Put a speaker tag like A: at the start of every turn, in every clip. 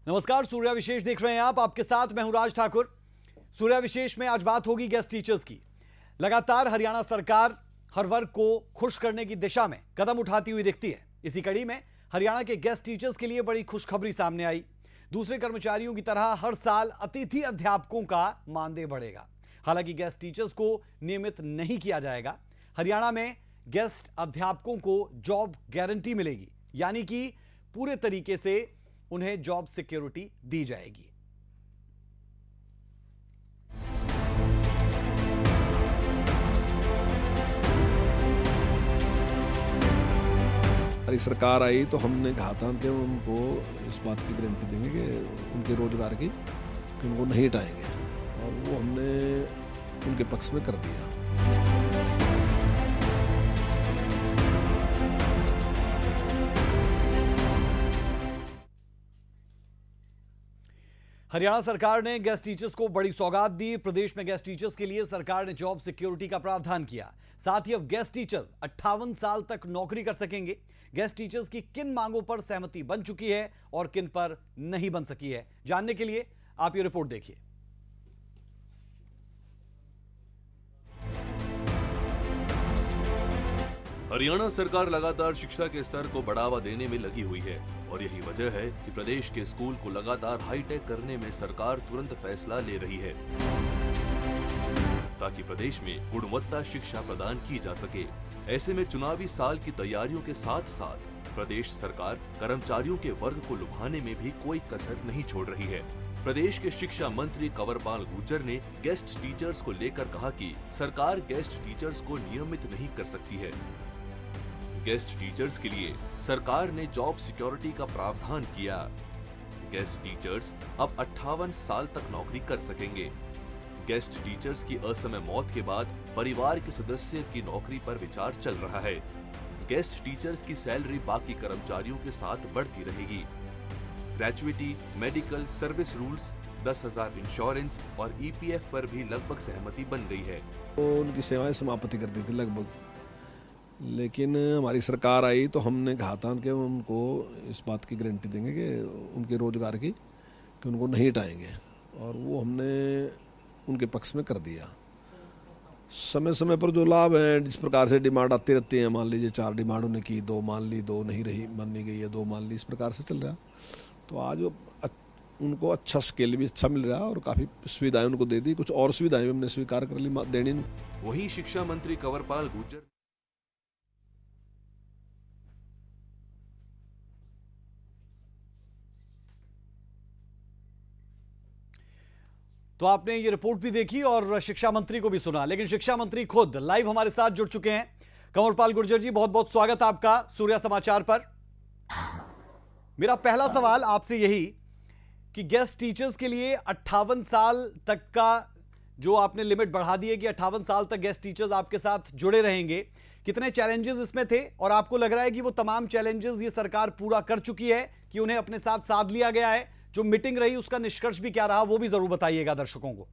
A: नमस्कार, सूर्या विशेष देख रहे हैं आप। आपके साथ मैं हूं राज ठाकुर। सूर्या विशेष में आज बात होगी गेस्ट टीचर्स की। लगातार हरियाणा सरकार हर वर्ग को खुश करने की दिशा में कदम उठाती हुई दिखती है। इसी कड़ी में हरियाणा के गेस्ट टीचर्स के लिए बड़ी खुशखबरी सामने आई। दूसरे कर्मचारियों की तरह हर साल अतिथि अध्यापकों का मानदेय बढ़ेगा। हालांकि गेस्ट टीचर्स को नियमित नहीं किया जाएगा। हरियाणा में गेस्ट अध्यापकों को जॉब गारंटी मिलेगी, यानी कि पूरे तरीके से उन्हें जॉब सिक्योरिटी दी जाएगी।
B: हमारी सरकार आई तो हमने कहा था कि उनको इस बात की गारंटी देंगे कि उनके रोजगार की कि उनको नहीं हटाएंगे, और वो हमने उनके पक्ष में कर दिया।
A: हरियाणा सरकार ने गेस्ट टीचर्स को बड़ी सौगात दी। प्रदेश में गेस्ट टीचर्स के लिए सरकार ने जॉब सिक्योरिटी का प्रावधान किया। साथ ही अब गेस्ट टीचर्स 58 साल तक नौकरी कर सकेंगे। गेस्ट टीचर्स की किन मांगों पर सहमति बन चुकी है और किन पर नहीं बन सकी है, जानने के लिए आप ये रिपोर्ट देखिए।
C: हरियाणा सरकार लगातार शिक्षा के स्तर को बढ़ावा देने में लगी हुई है और यही वजह है कि प्रदेश के स्कूल को लगातार हाईटेक करने में सरकार तुरंत फैसला ले रही है, ताकि प्रदेश में गुणवत्ता शिक्षा प्रदान की जा सके। ऐसे में चुनावी साल की तैयारियों के साथ साथ प्रदेश सरकार कर्मचारियों के वर्ग को लुभाने में भी कोई कसर नहीं छोड़ रही है। प्रदेश के शिक्षा मंत्री कंवरपाल गुर्जर ने गेस्ट टीचर्स को लेकर कहा कि सरकार गेस्ट टीचर्स को नियमित नहीं कर सकती है। गेस्ट टीचर्स के लिए सरकार ने जॉब सिक्योरिटी का प्रावधान किया। गेस्ट टीचर्स अब 58 साल तक नौकरी कर सकेंगे। गेस्ट टीचर्स की असमय मौत के बाद परिवार के सदस्य की नौकरी पर विचार चल रहा है। गेस्ट टीचर्स की सैलरी बाकी कर्मचारियों के साथ बढ़ती रहेगी। Gratuity, medical, service rules, 10,000 insurance और EPF पर भी लगभग सहमति बन गई है।
B: तो उनकी सेवाएं समाप्ति कर दी थी लगभग, लेकिन हमारी सरकार आई तो हमने कहा था कि उनको इस बात की गारंटी देंगे कि उनके रोजगार की कि उनको नहीं हटाएंगे, और वो हमने उनके पक्ष में कर दिया। समय समय पर जो लाभ है, जिस प्रकार से डिमांड आती रहती है, मान लीजिए 4 डिमांड उन्हें की, 2 मान ली, 2 नहीं रही मानी गई है, 2 मान ली, इस प्रकार से चल रहा। तो आज उनको अच्छा स्केल भी अच्छा मिल रहा है और काफ़ी सुविधाएं उनको दे दी। कुछ और सुविधाएं भी हमने स्वीकार कर ली देनी।
C: वहीं शिक्षा मंत्री कंवरपाल गुर्जर
A: तो आपने ये रिपोर्ट भी देखी और शिक्षा मंत्री को भी सुना, लेकिन शिक्षा मंत्री खुद लाइव हमारे साथ जुड़ चुके हैं। कंवरपाल गुर्जर जी, बहुत बहुत स्वागत आपका सूर्या समाचार पर। मेरा पहला सवाल आपसे यही कि गेस्ट टीचर्स के लिए 58 साल तक का जो आपने लिमिट बढ़ा दी है कि 58 साल तक गेस्ट टीचर्स आपके साथ जुड़े रहेंगे, कितने चैलेंजेस इसमें थे और आपको लग रहा है कि वो तमाम चैलेंजेस ये सरकार पूरा कर चुकी है, कि उन्हें अपने साथ साध लिया गया है? जो मीटिंग रही उसका निष्कर्ष भी क्या रहा, वो भी जरूर बताइएगा दर्शकों को।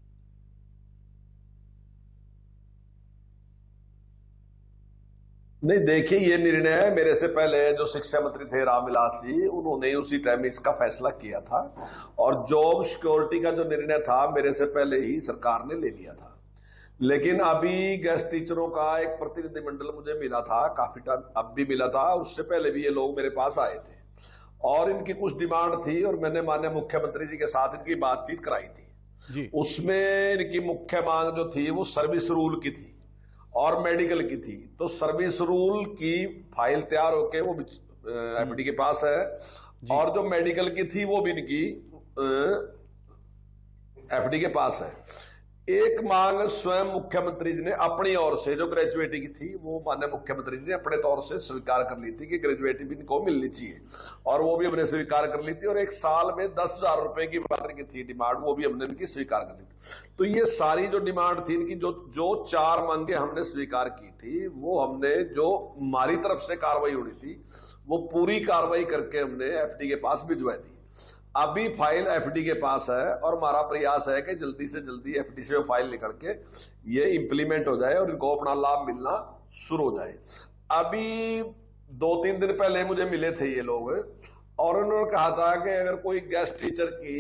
D: नहीं, देखिए, ये निर्णय मेरे से पहले जो शिक्षा मंत्री थे रामविलास जी, उन्होंने उसी टाइम इसका फैसला किया था, और जॉब सिक्योरिटी का जो निर्णय था मेरे से पहले ही सरकार ने ले लिया था। लेकिन अभी गेस्ट टीचरों का एक प्रतिनिधिमंडल मुझे मिला था, काफी टाइम अब भी मिला था, उससे पहले भी ये लोग मेरे पास आए थे और इनकी कुछ डिमांड थी और मैंने माननीय मुख्यमंत्री जी के साथ इनकी बातचीत कराई थी
A: जी। उसमें
D: इनकी मुख्य मांग जो थी वो सर्विस रूल की थी और मेडिकल की थी। तो सर्विस रूल की फाइल तैयार होके वो FD के पास है, और जो मेडिकल की थी वो भी इनकी FD के पास है। एक मांग स्वयं मुख्यमंत्री जी ने अपनी ओर से, जो ग्रेजुएटी की थी, वो माननीय मुख्यमंत्री जी ने अपने तौर से स्वीकार कर ली थी कि ग्रेजुएटी भी इनको मिलनी चाहिए, और वो भी हमने स्वीकार कर ली थी। और एक साल में 10,000 रुपए की बात की थी डिमांड, वो भी हमने इनकी स्वीकार कर ली थी। तो ये सारी जो डिमांड थी इनकी, जो 4 मांगे हमने स्वीकार की थी, वो हमने, जो हमारी तरफ से कार्रवाई होनी थी, वो पूरी कार्रवाई करके हमने FD के पास भिजवा दी। अभी फाइल FD के पास है और हमारा प्रयास है कि जल्दी से जल्दी FD से वो फाइल निकल के ये इंप्लीमेंट हो जाए और इनको अपना लाभ मिलना शुरू हो जाए। अभी 2-3 दिन पहले मुझे मिले थे ये लोग, और उन्होंने कहा था कि अगर कोई गेस्ट टीचर की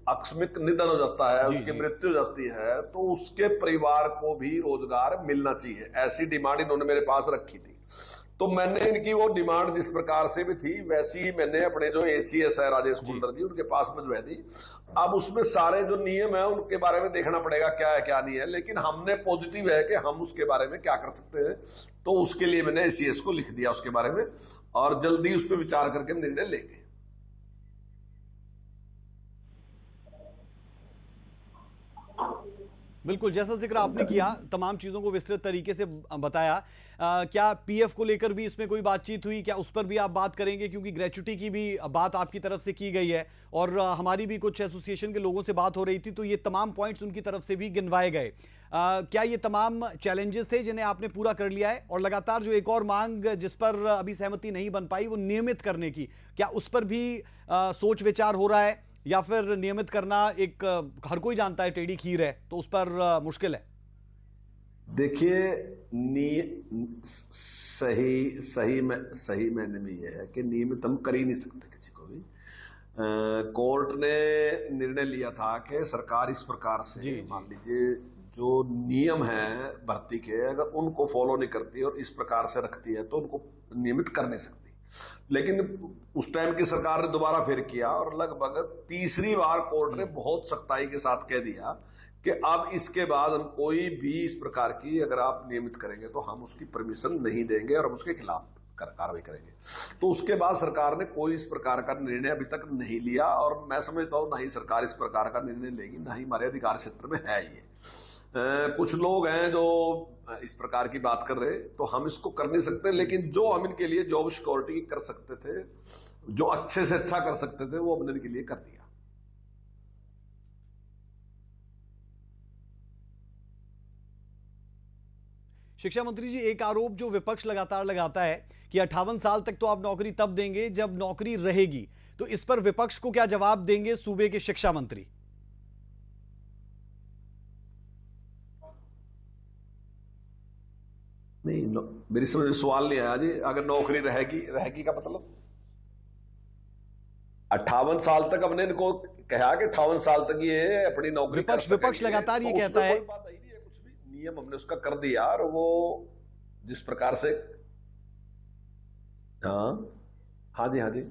D: आकस्मिक निधन हो जाता है, उसकी मृत्यु हो जाती है, तो उसके परिवार को भी रोजगार मिलना चाहिए। ऐसी डिमांड इन्होंने मेरे पास रखी थी। तो मैंने इनकी वो डिमांड जिस प्रकार से भी थी वैसी ही मैंने अपने जो एसीएस है राजेश कुंडर जी, उनके पास भिजवा दी। अब उसमें सारे जो नियम है उनके बारे में देखना पड़ेगा क्या है क्या नहीं है, लेकिन हमने पॉजिटिव है कि हम उसके बारे में क्या कर सकते हैं। तो उसके लिए मैंने एसीएस को लिख दिया उसके बारे में, और जल्दी उस पर विचार करके निर्णय लेंगे।
A: बिल्कुल, जैसा जिक्र आपने किया, तमाम चीज़ों को विस्तृत तरीके से बताया। क्या पीएफ को लेकर भी इसमें कोई बातचीत हुई? क्या उस पर भी आप बात करेंगे? क्योंकि ग्रेच्युटी की भी बात आपकी तरफ से की गई है और हमारी भी कुछ एसोसिएशन के लोगों से बात हो रही थी, तो ये तमाम पॉइंट्स उनकी तरफ से भी गिनवाए गए। क्या ये तमाम चैलेंजेस थे जिन्हें आपने पूरा कर लिया है? और लगातार जो एक और मांग जिस पर अभी सहमति नहीं बन पाई, वो नियमित करने की, क्या उस पर भी सोच विचार हो रहा है, या फिर नियमित करना एक हर कोई जानता है टेढ़ी खीर है, तो उस पर मुश्किल है?
D: देखिए, सही मायने में यह है कि नियमित हम कर ही नहीं सकते किसी को भी। कोर्ट ने निर्णय लिया था कि सरकार इस प्रकार से, मान लीजिए जो नियम है भर्ती के, अगर उनको फॉलो नहीं करती और इस प्रकार से रखती है तो उनको नियमित कर नहीं सकती। लेकिन उस टाइम की सरकार ने दोबारा फिर किया और लगभग तीसरी बार कोर्ट ने बहुत सख्ताई के साथ कह दिया कि अब इसके बाद हम कोई भी इस प्रकार की अगर आप नियमित करेंगे तो हम उसकी परमिशन नहीं देंगे और हम उसके खिलाफ कार्रवाई करेंगे। तो उसके बाद सरकार ने कोई इस प्रकार का निर्णय अभी तक नहीं लिया, और मैं समझता हूं ना ही सरकार इस प्रकार का निर्णय लेगी, ना ही हमारे अधिकार क्षेत्र में है ये। कुछ लोग हैं जो इस प्रकार की बात कर रहे हैं, तो हम इसको कर नहीं सकते, लेकिन जो हम इनके लिए जॉब सिक्योरिटी कर सकते थे, जो अच्छे से अच्छा कर सकते थे, वो हमने इनके लिए कर दिया।
A: शिक्षा मंत्री जी, एक आरोप जो विपक्ष लगातार लगाता है कि 58 साल तक तो आप नौकरी तब देंगे जब नौकरी रहेगी, तो इस पर विपक्ष को क्या जवाब देंगे सूबे के शिक्षा मंत्री?
D: नहीं, मेरी समझ में सवाल नहीं आया जी। अगर नौकरी रहेगी का मतलब 58 साल तक हमने इनको कहा कि 58 साल तक ये अपनी नौकरी कर सकेंगे।
A: विपक्ष लगातार ये कहता है,
D: कोई बात आई नहीं है, कुछ भी नियम हमने उसका कर दिया, और वो जिस प्रकार से, हाँ जी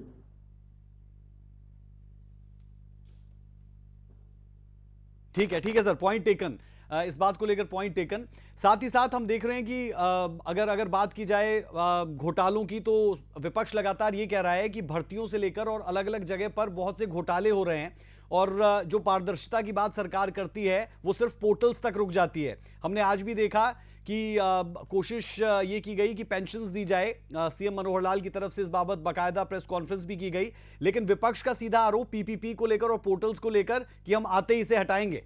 A: ठीक है सर, पॉइंट टेकन। इस बात को लेकर पॉइंट टेकन। साथ ही साथ हम देख रहे हैं कि अगर बात की जाए घोटालों की, तो विपक्ष लगातार ये कह रहा है कि भर्तियों से लेकर और अलग अलग जगह पर बहुत से घोटाले हो रहे हैं, और जो पारदर्शिता की बात सरकार करती है वो सिर्फ पोर्टल्स तक रुक जाती है। हमने आज भी देखा कि कोशिश ये की गई कि पेंशन्स दी जाए, सीएम मनोहर लाल की तरफ से इस बाबत बाकायदा प्रेस कॉन्फ्रेंस भी की गई, लेकिन विपक्ष का सीधा आरोप पीपीपी को लेकर और पोर्टल्स को लेकर कि हम आते ही इसे हटाएंगे।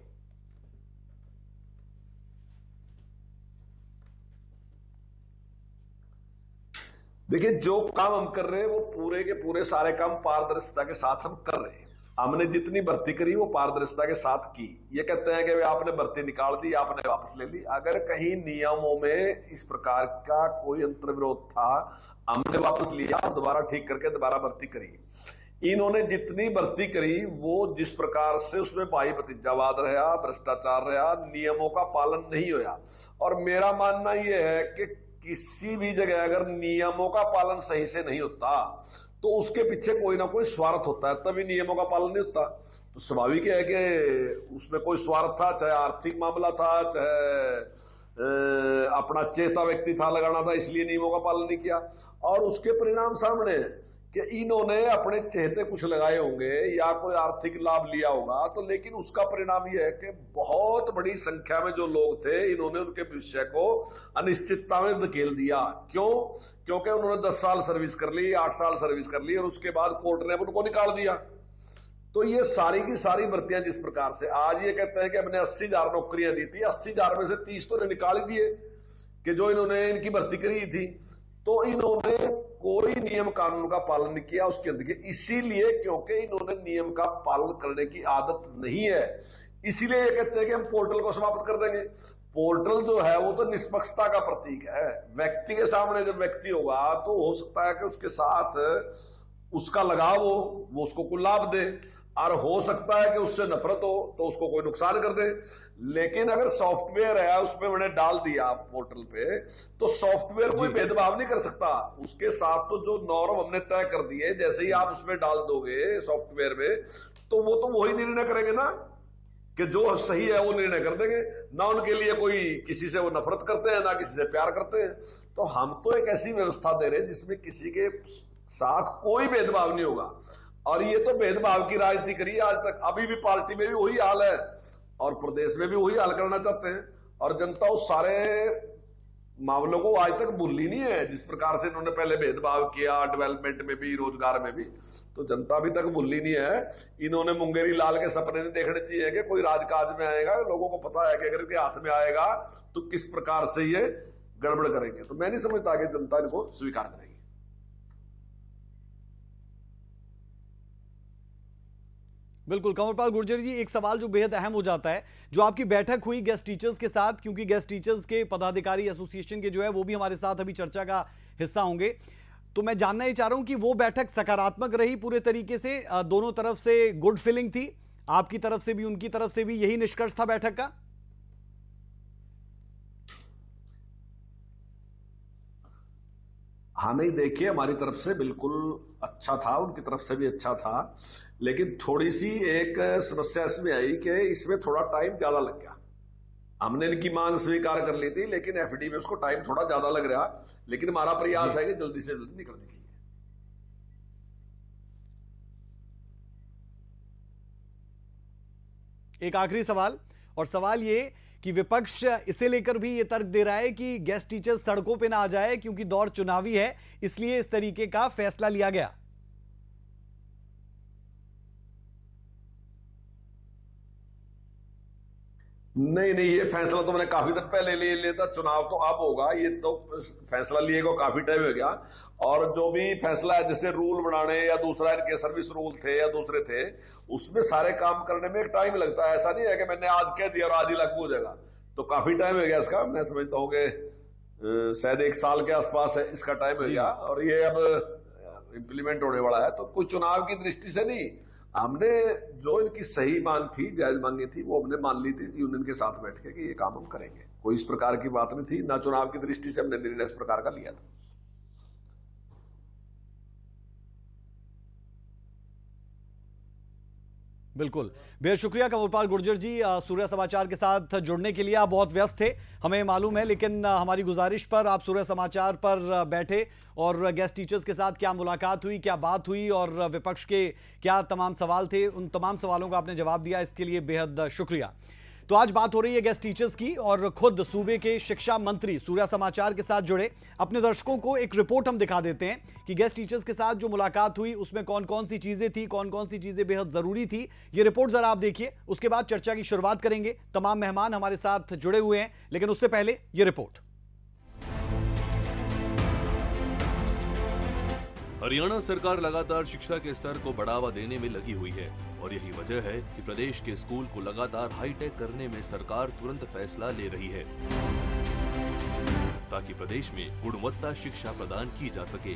D: देखिए, जो काम हम कर रहे हैं वो पूरे के पूरे सारे काम पारदर्शिता के साथ हम कर रहे हैं। हमने जितनी भर्ती करी वो पारदर्शिता के साथ की। ये कहते हैं कि आपने भर्ती निकाल दी, आपने वापस ले ली। अगर कहीं नियमों में इस प्रकार का कोई अंतर्विरोध था, हमने वापस लिया और दोबारा ठीक करके दोबारा भर्ती करी। इन्होंने जितनी भर्ती करी वो जिस प्रकार से उसमें भाई भतीजावाद रहा, भ्रष्टाचार रहा, नियमों का पालन नहीं हुआ। और मेरा मानना यह है कि किसी भी जगह अगर नियमों का पालन सही से नहीं होता तो उसके पीछे कोई ना कोई स्वार्थ होता है, तभी नियमों का पालन नहीं होता। तो स्वाभाविक है कि उसमें कोई स्वार्थ था, चाहे आर्थिक मामला था, चाहे अपना चेता व्यक्ति था लगाना था, इसलिए नियमों का पालन नहीं किया। और उसके परिणाम सामने है कि इन्होंने अपने चहेते कुछ लगाए होंगे या कोई आर्थिक लाभ लिया होगा, तो लेकिन उसका परिणाम यह है कि बहुत बड़ी संख्या में जो लोग थे, इन्होंने उनके भविष्य को अनिश्चितता में धकेल दिया। क्यों? क्योंकि उन्होंने 10 साल सर्विस कर ली, 8 साल सर्विस कर ली, और उसके बाद कोर्ट ने उनको निकाल दिया। तो ये सारी की सारी भर्तियां जिस प्रकार से आज ये कहते हैं कि हमने 80,000 नौकरियां दी थी, 80,000 में से 30 तो निकाल ही दिए कि जो इन्होंने इनकी भर्ती करी थी। तो इन्होंने कोई नियम कानून का पालन नहीं किया उसके अंदर, इसीलिए क्योंकि इन्होंने नियम का पालन करने की आदत नहीं है, इसीलिए ये कहते हैं कि हम पोर्टल को समाप्त कर देंगे। पोर्टल जो है वो तो निष्पक्षता का प्रतीक है। व्यक्ति के सामने जब व्यक्ति होगा तो हो सकता है कि उसके साथ उसका लगाव हो, वो उसको कोई लाभ दे, और हो सकता है कि उससे नफरत हो तो उसको कोई नुकसान कर दे। लेकिन अगर सॉफ्टवेयर है उसमें मैंने डाल दिया पोर्टल पे, तो सॉफ्टवेयर कोई भेदभाव नहीं कर सकता। उसके साथ तो जो नॉर्म हमने तय कर दिए, जैसे ही आप उसमें डाल दोगे सॉफ्टवेयर में, तो वो तो वही निर्णय करेंगे ना, कि जो सही है वो निर्णय कर देंगे ना। उनके लिए कोई किसी से वो नफरत करते हैं ना किसी से प्यार करते हैं। तो हम तो एक ऐसी व्यवस्था दे रहे हैं जिसमें किसी के साथ कोई भेदभाव नहीं होगा। और ये तो भेदभाव की राजनीति करी आज तक, अभी भी पार्टी में भी वही हाल है और प्रदेश में भी वही हाल करना चाहते हैं। और जनता उस सारे मामलों को आज तक भूली नहीं है, जिस प्रकार से इन्होंने पहले भेदभाव किया डेवलपमेंट में भी, रोजगार में भी, तो जनता अभी तक भूली नहीं है। इन्होंने मुंगेरी लाल के सपने नहीं देखने चाहिए कि कोई राजकाज में आएगा। लोगों को पता है कि अगर इनके हाथ में आएगा तो किस प्रकार से ये गड़बड़ करेंगे। तो मैं नहीं समझता कि जनता इनको स्वीकार करेगी।
A: बिल्कुल कंवरपाल गुर्जर जी, एक सवाल जो बेहद अहम हो जाता है, जो आपकी बैठक हुई गेस्ट टीचर्स के साथ, क्योंकि गेस्ट टीचर्स के पदाधिकारी एसोसिएशन के जो है वो भी हमारे साथ अभी चर्चा का हिस्सा होंगे, तो मैं जानना ही चाह रहा हूं कि वो बैठक सकारात्मक रही पूरे तरीके से, दोनों तरफ से गुड फीलिंग थी, आपकी तरफ से भी उनकी तरफ से भी, यही निष्कर्ष था बैठक का?
D: हाँ, नहीं देखिए, हमारी तरफ से बिल्कुल अच्छा था, उनकी तरफ से भी अच्छा था। लेकिन थोड़ी सी एक समस्या इसमें आई कि इसमें थोड़ा टाइम ज्यादा लग गया। हमने इनकी मांग स्वीकार कर ली थी, लेकिन एफडी में उसको टाइम थोड़ा ज्यादा लग रहा। लेकिन हमारा प्रयास है कि जल्दी से जल्दी निकलनी चाहिए।
A: एक आखिरी सवाल, और सवाल ये कि विपक्ष इसे लेकर भी ये तर्क दे रहा है कि गेस्ट टीचर सड़कों पे ना आ जाए क्योंकि दौर चुनावी है, इसलिए इस तरीके का फैसला लिया गया।
D: नहीं, ये फैसला तो मैंने काफी दिन पहले ले लिया था। चुनाव तो अब होगा, ये तो फैसला लिए को काफी टाइम हो गया। और जो भी फैसला है, जैसे रूल बनाने या दूसरा इनके सर्विस रूल थे या दूसरे थे, उसमें सारे काम करने में एक टाइम लगता है। ऐसा नहीं है कि मैंने आज कह दिया और आज ही लागू हो जाएगा। तो काफी टाइम हो गया इसका। मैं समझता हूँ कि शायद 1 साल के आसपास है इसका टाइम हो गया, और ये अब इम्प्लीमेंट होने वाला है। तो कोई चुनाव की दृष्टि से नहीं, हमने जो इनकी सही मांग थी, जायज मांगी थी, वो हमने मान ली थी यूनियन के साथ बैठ के कि ये काम हम करेंगे। कोई इस प्रकार की बात नहीं थी, ना चुनाव की दृष्टि से हमने निर्णय इस प्रकार का लिया था।
A: बिल्कुल, बेहद शुक्रिया कंवरपाल गुर्जर जी, सूर्य समाचार के साथ जुड़ने के लिए। आप बहुत व्यस्त थे, हमें मालूम है, लेकिन हमारी गुजारिश पर आप सूर्य समाचार पर बैठे और गेस्ट टीचर्स के साथ क्या मुलाकात हुई, क्या बात हुई और विपक्ष के क्या तमाम सवाल थे, उन तमाम सवालों का आपने जवाब दिया, इसके लिए बेहद शुक्रिया। तो आज बात हो रही है गेस्ट टीचर्स की, और खुद सूबे के शिक्षा मंत्री सूर्य समाचार के साथ जुड़े। अपने दर्शकों को एक रिपोर्ट हम दिखा देते हैं कि गेस्ट टीचर्स के साथ जो मुलाकात हुई उसमें कौन कौन सी चीजें थी, कौन कौन सी चीजें बेहद जरूरी थी। ये रिपोर्ट जरा आप देखिए, उसके बाद चर्चा की शुरुआत करेंगे। तमाम मेहमान हमारे साथ जुड़े हुए हैं, लेकिन उससे पहले ये रिपोर्ट।
C: हरियाणा सरकार लगातार शिक्षा के स्तर को बढ़ावा देने में लगी हुई है, और यही वजह है कि प्रदेश के स्कूल को लगातार हाईटेक करने में सरकार तुरंत फैसला ले रही है, ताकि प्रदेश में गुणवत्ता शिक्षा प्रदान की जा सके।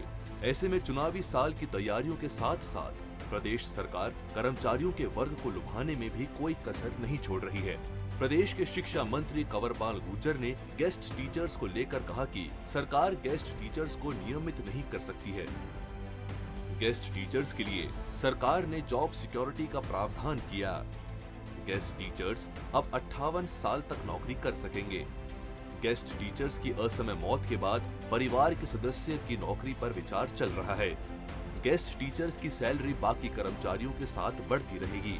C: ऐसे में चुनावी साल की तैयारियों के साथ साथ प्रदेश सरकार कर्मचारियों के वर्ग को लुभाने में भी कोई कसर नहीं छोड़ रही है। प्रदेश के शिक्षा मंत्री कंवरपाल गुर्जर ने गेस्ट टीचर्स को लेकर कहा कि सरकार गेस्ट टीचर्स को नियमित नहीं कर सकती है। गेस्ट टीचर्स के लिए सरकार ने जॉब सिक्योरिटी का प्रावधान किया। गेस्ट टीचर्स अब 58 साल तक नौकरी कर सकेंगे। गेस्ट टीचर्स की असमय मौत के बाद परिवार के सदस्य की नौकरी पर विचार चल रहा है। गेस्ट टीचर्स की सैलरी बाकी कर्मचारियों के साथ बढ़ती रहेगी।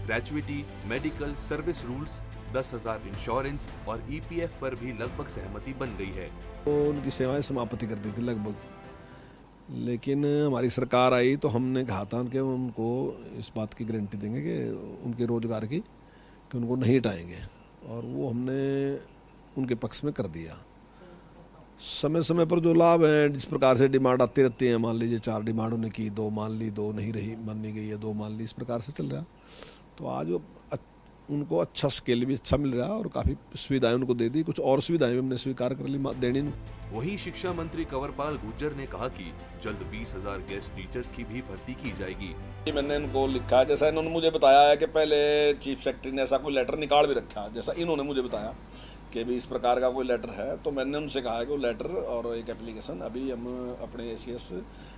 C: Gratuity, medical, service rules, 10,000 insurance और ईपीएफ पर भी लगभग सहमति बन गई है।
B: तो उनकी सेवाएं समाप्ति कर दी थी लगभग, लेकिन हमारी सरकार आई तो हमने कहा था कि उनको इस बात की गारंटी देंगे कि उनके रोजगार की, कि उनको नहीं हटाएंगे, और वो हमने उनके पक्ष में कर दिया। समय समय पर जो लाभ है, जिस प्रकार से डिमांड आती रहती है, मान लीजिए 4 डिमांड उन्हें की, 2 मान ली, 2 नहीं रही, मानी गई है, 2 मान ली, इस प्रकार से चल रहा। तो आज उनको अच्छा स्किल भी अच्छा मिल रहा है और काफ़ी सुविधाएं उनको दे दी, कुछ और सुविधाएं भी हमने स्वीकार कर ली देनी।
C: वहीं शिक्षा मंत्री कंवरपाल गुर्जर ने कहा कि जल्द 20,000 गेस्ट टीचर्स की भी भर्ती की जाएगी।
D: मैंने इनको लिखा है, जैसा इन्होंने मुझे बताया है कि पहले चीफ सेक्रेटरी ने ऐसा कोई लेटर निकाल भी रखा, जैसा इन्होंने मुझे बताया कि भी इस प्रकार का कोई लेटर है, तो मैंने उनसे कहा है कि वो लेटर और एक एप्लीकेशन अभी हम अपने ACS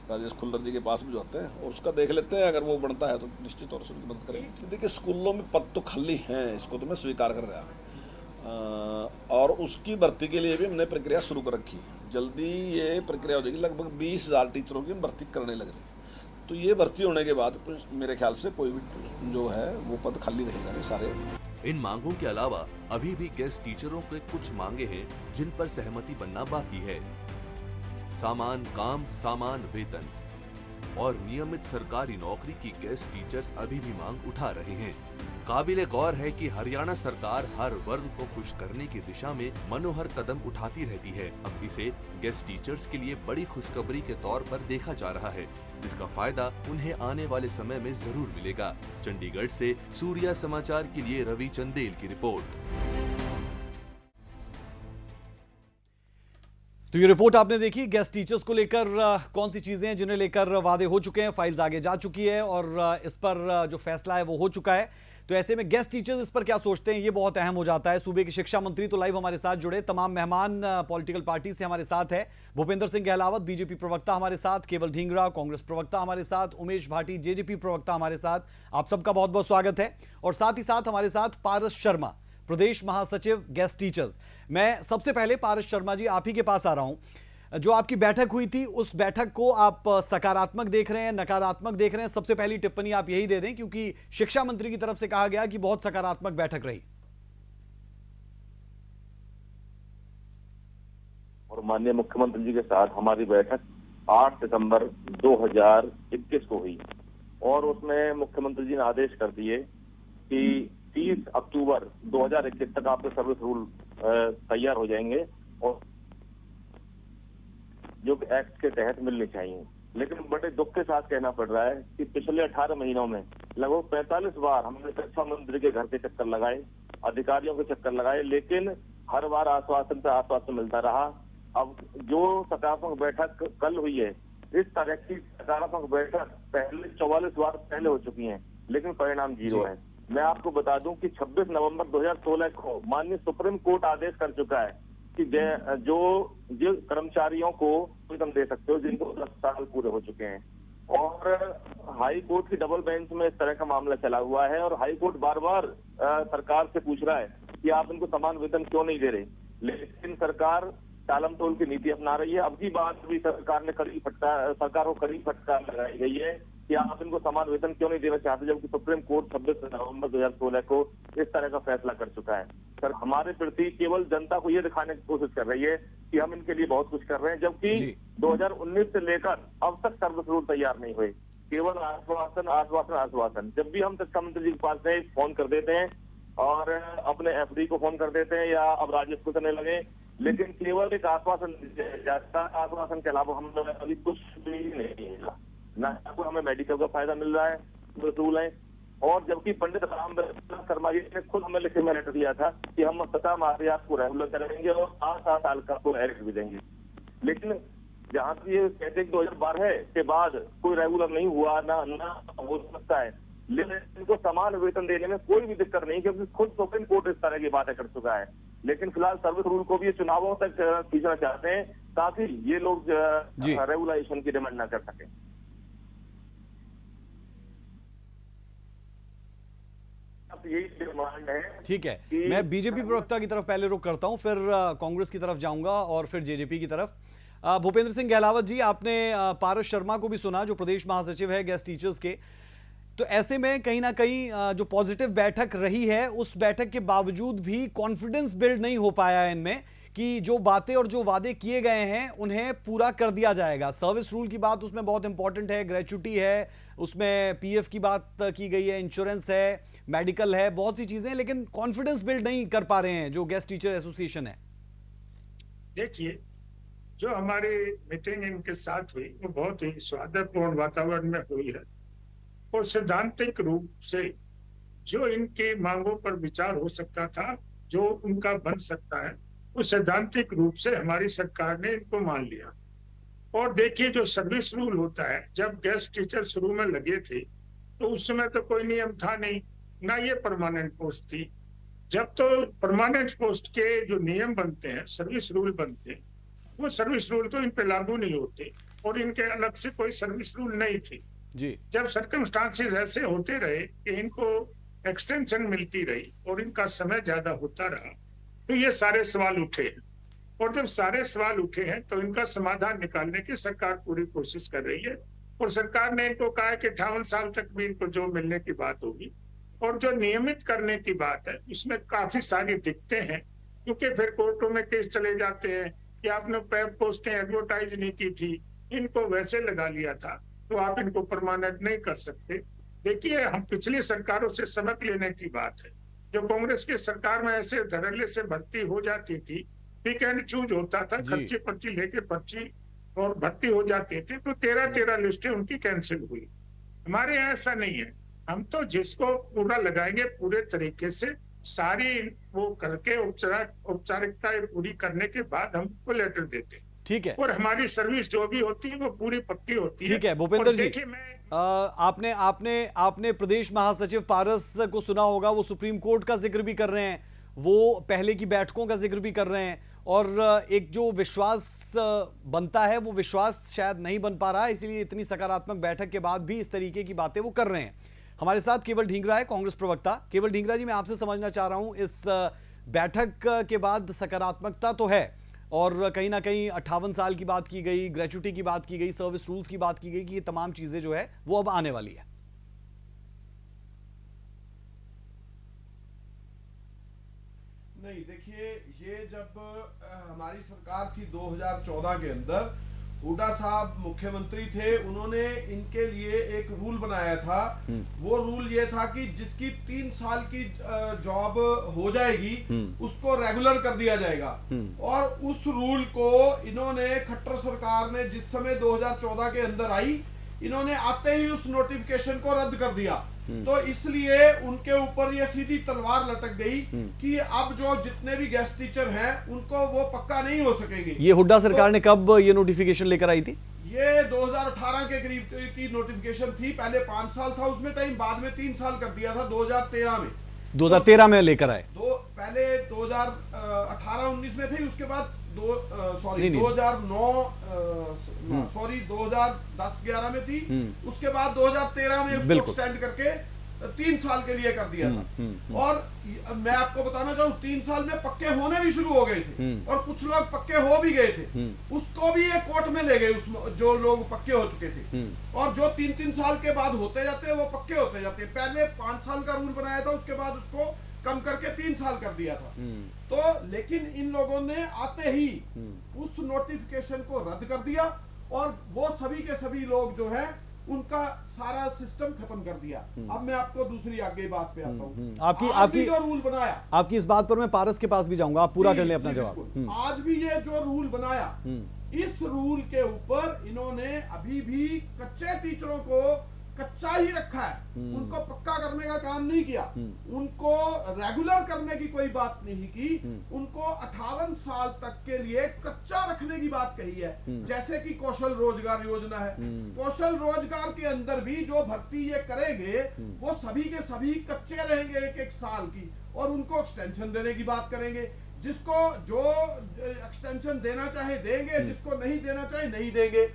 D: राजेश खुल्लर जी के पास भी जाते हैं और उसका देख लेते हैं, अगर वो बनता है तो निश्चित तौर से उनकी मदद करेंगे। देखिए स्कूलों में पद तो खाली हैं, इसको तो मैं स्वीकार कर रहा और उसकी भर्ती के लिए भी हमने प्रक्रिया शुरू कर रखी है। जल्दी ये प्रक्रिया हो जाएगी, लगभग 20,000 टीचरों की हम भर्ती करने लग रहे हैं। तो ये भर्ती होने के बाद तो मेरे ख्याल से कोई भी जो है वो पद खाली रहेगा नहीं सारे।
C: इन मांगों के अलावा अभी भी गेस्ट टीचरों के कुछ मांगे हैं जिन पर सहमति बनना बाकी है। सामान काम, सामान वेतन और नियमित सरकारी नौकरी की गेस्ट टीचर्स अभी भी मांग उठा रहे हैं। काबिले गौर है कि हरियाणा सरकार हर वर्ग को खुश करने की दिशा में मनोहर कदम उठाती रहती है। अब इसे गेस्ट टीचर्स के लिए बड़ी खुशखबरी के तौर पर देखा जा रहा है, जिसका फायदा उन्हें आने वाले समय में जरूर मिलेगा। चंडीगढ़ से सूर्या समाचार के लिए रवि चंदेल की रिपोर्ट।
A: तो ये रिपोर्ट आपने देखी, गेस्ट टीचर्स को लेकर कौन सी चीजें हैं जिन्हें लेकर वादे हो चुके हैं, फाइल्स आगे जा चुकी है और इस पर जो फैसला है वो हो चुका है। तो ऐसे में गेस्ट टीचर्स इस पर क्या सोचते हैं, ये बहुत अहम हो जाता है। सूबे के शिक्षा मंत्री तो लाइव हमारे साथ जुड़े, तमाम मेहमान पॉलिटिकल पार्टी से हमारे साथ है। भूपेंद्र सिंह गहलावत बीजेपी प्रवक्ता हमारे साथ, केवल ढींगरा कांग्रेस प्रवक्ता हमारे साथ, उमेश भाटी जेजेपी प्रवक्ता हमारे साथ। आप सबका बहुत बहुत स्वागत है। और साथ ही साथ हमारे साथ पारस शर्मा, प्रदेश महासचिव गेस्ट टीचर्स। मैं सबसे पहले पारस शर्मा जी आप ही के पास आ रहा हूं। जो आपकी बैठक हुई थी उस बैठक को आप सकारात्मक देख रहे हैं, नकारात्मक देख रहे हैं? सबसे पहली टिप्पणी आप यही दे दें, क्योंकि शिक्षा मंत्री की तरफ से कहा गया कि बहुत सकारात्मक बैठक रही।
E: और माननीय मुख्यमंत्री जी के साथ हमारी बैठक 8 सितंबर 2021 को हुई और उसमें मुख्यमंत्री जी ने आदेश कर दिए कि 30 अक्टूबर 2021 तक आपके सर्विस रूल तैयार हो जाएंगे और जो एक्ट के तहत मिलने चाहिए। लेकिन बड़े दुख के साथ कहना पड़ रहा है कि पिछले 18 महीनों में लगभग 45 बार हमने शिक्षा मंत्री के घर के चक्कर लगाए, अधिकारियों के चक्कर लगाए, लेकिन हर बार आश्वासन पे आश्वासन मिलता रहा। अब जो सकारात्मक बैठक कल हुई है, इस तरह की सकारात्मक बैठक पहले 44 बार पहले हो चुकी है, लेकिन परिणाम जीरो है। मैं आपको बता दूं कि 26 नवंबर 2016 को माननीय सुप्रीम कोर्ट आदेश कर चुका है कि जो कर्मचारियों को वेतन दे सकते हो जिनको 10 साल पूरे हो चुके हैं। और हाई कोर्ट की डबल बेंच में इस तरह का मामला चला हुआ है और हाई कोर्ट बार बार सरकार से पूछ रहा है कि आप इनको समान वेतन क्यों नहीं दे रहे, लेकिन सरकार टालम टोल की नीति अपना रही है। अब की बात भी सरकार को कड़ी फटकार लगाई गई है कि आप इनको समान वेतन क्यों नहीं देना चाहते, जबकि सुप्रीम कोर्ट 26 नवंबर 2016 को इस तरह का फैसला कर चुका है। सर हमारे प्रति केवल जनता को ये दिखाने की कोशिश कर रही है कि हम इनके लिए बहुत कुछ कर रहे हैं, जबकि 2019 से लेकर अब तक सर्विस रूल तैयार नहीं हुए। केवल आश्वासन आश्वासन आश्वासन। जब भी हम शिक्षा मंत्री जी के पास से फोन कर देते हैं और अपने FD को फोन कर देते हैं या अब राजेश को करने लगे, लेकिन केवल एक आश्वासन जाता, आश्वासन के अलावा हम अभी कुछ भी नहीं मिला। ना कोई हमें मेडिकल का फायदा मिल रहा है, रूल है। और जबकि पंडित राम शर्मा जी ने खुद हमें लिखे में लेटर दिया था कि हम सत्ता माफियात को रेगुलर करेंगे और 8 साल का को एरिट भी देंगे, लेकिन जहाँ से ये कहते हैं 2012 के बाद कोई रेगुलर नहीं हुआ, ना हो सकता है। लेकिन इनको समान वेतन देने में कोई भी दिक्कत नहीं, क्योंकि खुद सुप्रीम कोर्ट इस तरह की बातें कर चुका है। लेकिन फिलहाल सर्विस रूल को भी ये चुनावों तक खींचना चाहते हैं ताकि ये लोग रेगुलाइजेशन की डिमांड ना कर सके। यही डिमांड है।
A: ठीक है, मैं बीजेपी प्रवक्ता की तरफ पहले रुख करता हूं, फिर कांग्रेस की तरफ जाऊंगा और फिर जेजेपी की तरफ। भूपेंद्र सिंह गहलावत जी, आपने पारस शर्मा को भी सुना जो प्रदेश महासचिव है गेस्ट टीचर्स के। तो ऐसे में कहीं ना कहीं जो पॉजिटिव बैठक रही है उस बैठक के बावजूद भी कॉन्फिडेंस बिल्ड नहीं हो पाया है इनमें कि जो बातें और जो वादे किए गए हैं उन्हें पूरा कर दिया जाएगा। सर्विस रूल की बात उसमें बहुत इंपॉर्टेंट है, ग्रेच्युटी है, उसमें PF की बात की गई है, इंश्योरेंस है, मेडिकल है, बहुत सी चीजें, लेकिन कॉन्फिडेंस बिल्ड नहीं कर पा रहे हैं जो गेस्ट टीचर एसोसिएशन है।
F: देखिए, जो हमारी मीटिंग इनके साथ हुई वो बहुत ही सौहार्दपूर्ण वातावरण में हुई है और सैद्धांतिक रूप से जो इनकी मांगों पर विचार हो सकता था, जो उनका बन सकता है, वो सैद्धांतिक रूप से हमारी सरकार ने इनको मान लिया। और देखिए, जो सर्विस रूल होता है, जब गेस्ट टीचर शुरू में लगे थे तो उस समय तो कोई नियम था नहीं, ना ये परमानेंट पोस्ट थी। जब तो परमानेंट पोस्ट के जो नियम बनते हैं, सर्विस रूल बनते हैं, वो सर्विस रूल तो इन पे लागू नहीं होते और इनके अलग से कोई सर्विस रूल नहीं थी।
A: जी
F: जब सर्कमस्टांसेस ऐसे होते रहे कि इनको एक्सटेंशन मिलती रही और इनका समय ज्यादा होता रहा, तो ये सारे सवाल उठे हैं। और जब सारे सवाल उठे हैं तो इनका समाधान निकालने की सरकार पूरी कोशिश कर रही है। और सरकार ने इनको कहा है कि 58 साल तक भी इनको जो मिलने की बात होगी। और जो नियमित करने की बात है, उसमें काफी सारी दिक्कतें हैं, क्योंकि फिर कोर्टों में केस चले जाते हैं कि आपने पोस्टें एडवर्टाइज नहीं की थी, इनको वैसे लगा लिया था, तो आप इनको परमानेंट नहीं कर सकते। देखिए, हम पिछली सरकारों से सबक लेने की बात है। जो कांग्रेस की सरकार में ऐसे धड़ल्ले से भर्ती हो जाती थी, पिक एंड चूज होता था, खर्ची पर्ची लेके पर्ची और भर्ती हो जाते थे, तो 13 लिस्टें उनकी कैंसिल हुई। हमारे यहाँ ऐसा नहीं है। हम तो जिसको पूरा लगाएंगे, पूरे तरीके से सारी वो करके औपचारिकताएं पूरी करने के बाद हमको लेटर देते हैं।
A: ठीक है,
F: और हमारी सर्विस जो भी होती है वो पूरी पक्की होती है।
A: ठीक है भूपेंद्र जी,
F: देखिए, मैं
A: आपने आपने आपने प्रदेश महासचिव पारस को सुना होगा, वो सुप्रीम कोर्ट का जिक्र भी कर रहे हैं, वो पहले की बैठकों का जिक्र भी कर रहे हैं, और एक जो विश्वास बनता है वो विश्वास शायद नहीं बन पा रहा है, इसीलिए इतनी सकारात्मक बैठक के बाद भी इस तरीके की बातें वो कर रहे हैं। हमारे साथ केवल ढींगरा है, कांग्रेस प्रवक्ता। केवल ढींगरा जी, मैं आपसे समझना चाह रहा हूं, इस बैठक के बाद सकारात्मकता तो है और कहीं ना कहीं 58 साल की बात की गई, ग्रेच्युटी की बात की गई, सर्विस रूल्स की बात की गई कि ये तमाम चीजें जो है वो अब आने वाली है।
G: नहीं, देखिए, ये जब हमारी सरकार थी 2014 के अंदर, हुड्डा साहब मुख्यमंत्री थे, उन्होंने इनके लिए एक रूल बनाया था। वो रूल ये था कि जिसकी 3 साल की जॉब हो जाएगी उसको रेगुलर कर दिया जाएगा। और उस रूल को इन्होंने, खट्टर सरकार ने जिस समय 2014 के अंदर आई, इन्होंने आते ही उस नोटिफिकेशन को रद्द कर दिया। तो इसलिए उनके ऊपर ये सीधी तलवार लटक गई कि अब जो जितने भी गेस्ट टीचर हैं उनको वो पक्का नहीं हो सकेंगे।
A: ये हुड्डा सरकार ने कब ये नोटिफिकेशन लेकर आई थी?
G: ये 2018 के करीब की नोटिफिकेशन थी। पहले 5 साल था उसमें टाइम, बाद में 3 साल कर दिया था 2013 में।
A: 2013 में लेकर आए।
G: पहले 2018-19 में थे, उसके बाद 2010-11 में थी, उसके बाद 2013 में उसको एक्सटेंड करके 3 साल के लिए कर दिया था। और मैं आपको बताना चाहूँ, 3 साल में पक्के होने भी शुरू हो गए थे और कुछ लोग पक्के हो भी गए थे, उसको भी ये कोर्ट में ले गए, जो लोग पक्के हो चुके थे। और जो 3-3 साल के बाद होते जाते हैं वो पक्के होते जाते हैं। पहले 5 साल का रूल बनाया था, उसके बाद उसको कम करके 3 साल कर दिया था। तो लेकिन इन लोगों ने आते ही उस नोटिफिकेशन को रद्द कर दिया और वो सभी के सभी लोग जो है उनका सारा सिस्टम खत्म कर दिया। अब मैं आपको दूसरी आगे बात पे आता हूँ।
A: आपकी
G: जो रूल बनाया,
A: आपकी इस बात पर मैं पारस के पास भी जाऊंगा, आप पूरा कर लें अपना जवाब।
G: आज भी ये जो रूल बनाया, इस रूल के ऊपर इन्होंने अभी भी कच्चे टीचरों को कच्चा ही रखा है, उनको पक्का करने का काम नहीं किया, उनको रेगुलर करने की कोई बात नहीं की, उनको 58 साल तक के लिए कच्चा रखने की बात कही है। जैसे कि कौशल रोजगार योजना है, कौशल रोजगार के अंदर भी जो भर्ती ये करेंगे वो सभी के सभी कच्चे रहेंगे 1-1 साल की, और उनको एक्सटेंशन देने की बात करेंगे। जिसको जो एक्सटेंशन देना चाहे देंगे, जिसको नहीं देना चाहे नहीं देंगे।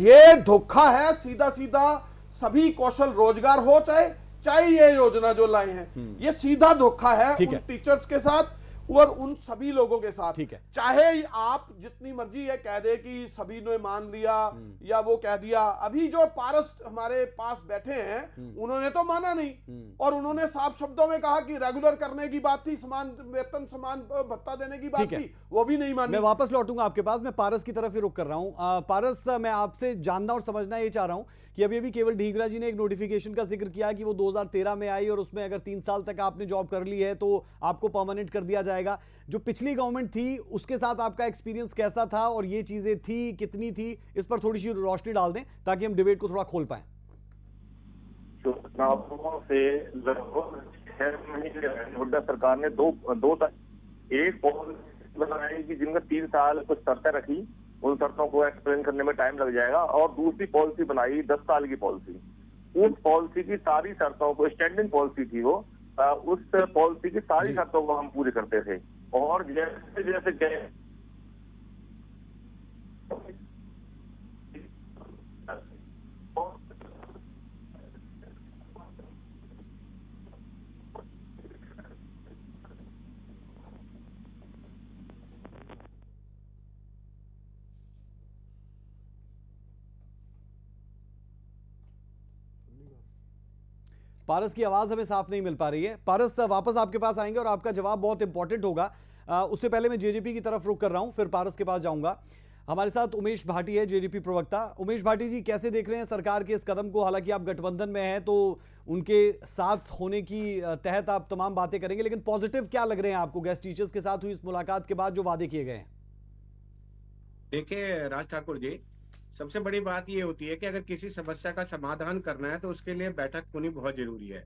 G: ये धोखा है सीधा सीधा, सभी कौशल रोजगार हो चाहे ये योजना जो लाए हैं, ये सीधा धोखा है उन टीचर्स के साथ और उन सभी लोगों के साथ।
A: ठीक है,
G: चाहे आप जितनी मर्जी ये कह दे कि सभी ने मान लिया या वो कह दिया, अभी जो पारस हमारे पास बैठे हैं उन्होंने तो माना नहीं, और उन्होंने साफ शब्दों में कहा कि रेगुलर करने की बात थी, समान वेतन समान भत्ता देने की बात थी, वो भी नहीं मानी।
A: मैं वापस लौटूंगा आपके पास, मैं पारस की तरफ ही रुक कर रहा हूं। पारस, मैं आपसे जानना और समझना ये चाह रहा हूं कि अभी केवल ढींगरा जी ने एक नोटिफिकेशन का जिक्र किया कि वो 2013 में आई और उसमें अगर 3 साल तक आपने जॉब कर ली है तो आपको परमानेंट कर दिया जाएगा। जो पिछली गवर्नमेंट थी उसके साथ आपका एक्सपीरियंस कैसा था और ये चीजें थी, कितनी थी, इस पर थोड़ी सी रोशनी डाल दें ताकि हम डिबेट को थोड़ा खोल पाएं।
E: चुनावों से लगभग 6 महीने हुड्डा सरकार ने एक पॉलिसी बनाई कि जिनका 3 साल कुछ शर्तें रखी, उन शर्तों को एक्सप्लेन करने में टाइम लग जाएगा, और दूसरी पॉलिसी बनाई 10 साल की पॉलिसी। उस पॉलिसी की सारी शर्तों को, स्टैंडिंग पॉलिसी थी वो, उस पॉलिसी की सारी शर्तों को हम पूरी करते थे। और जैसे जैसे गए
A: पारस की आवाज हमें साफ नहीं मिल पा रही है। पारस, वापस आपके पास आएंगे और आपका जवाब बहुत इंपॉर्टेंट होगा। उससे पहले मैं जेजेपी की तरफ रुख कर रहा हूं, फिर पारस के पास जाऊंगा। हमारे साथ उमेश भाटी है, जेजेपी प्रवक्ता। उमेश भाटी जी, कैसे देख रहे हैं सरकार के इस कदम को? हालांकि आप गठबंधन में हैं तो उनके साथ होने की तहत आप तमाम बातें करेंगे, लेकिन पॉजिटिव क्या लग रहे हैं आपको गेस्ट टीचर्स के साथ हुई इस मुलाकात के बाद जो वादे किए गए हैं?
H: देखिए राज ठाकुर जी, सबसे बड़ी बात ये होती है कि अगर किसी समस्या का समाधान करना है तो उसके लिए बैठक होनी बहुत जरूरी है,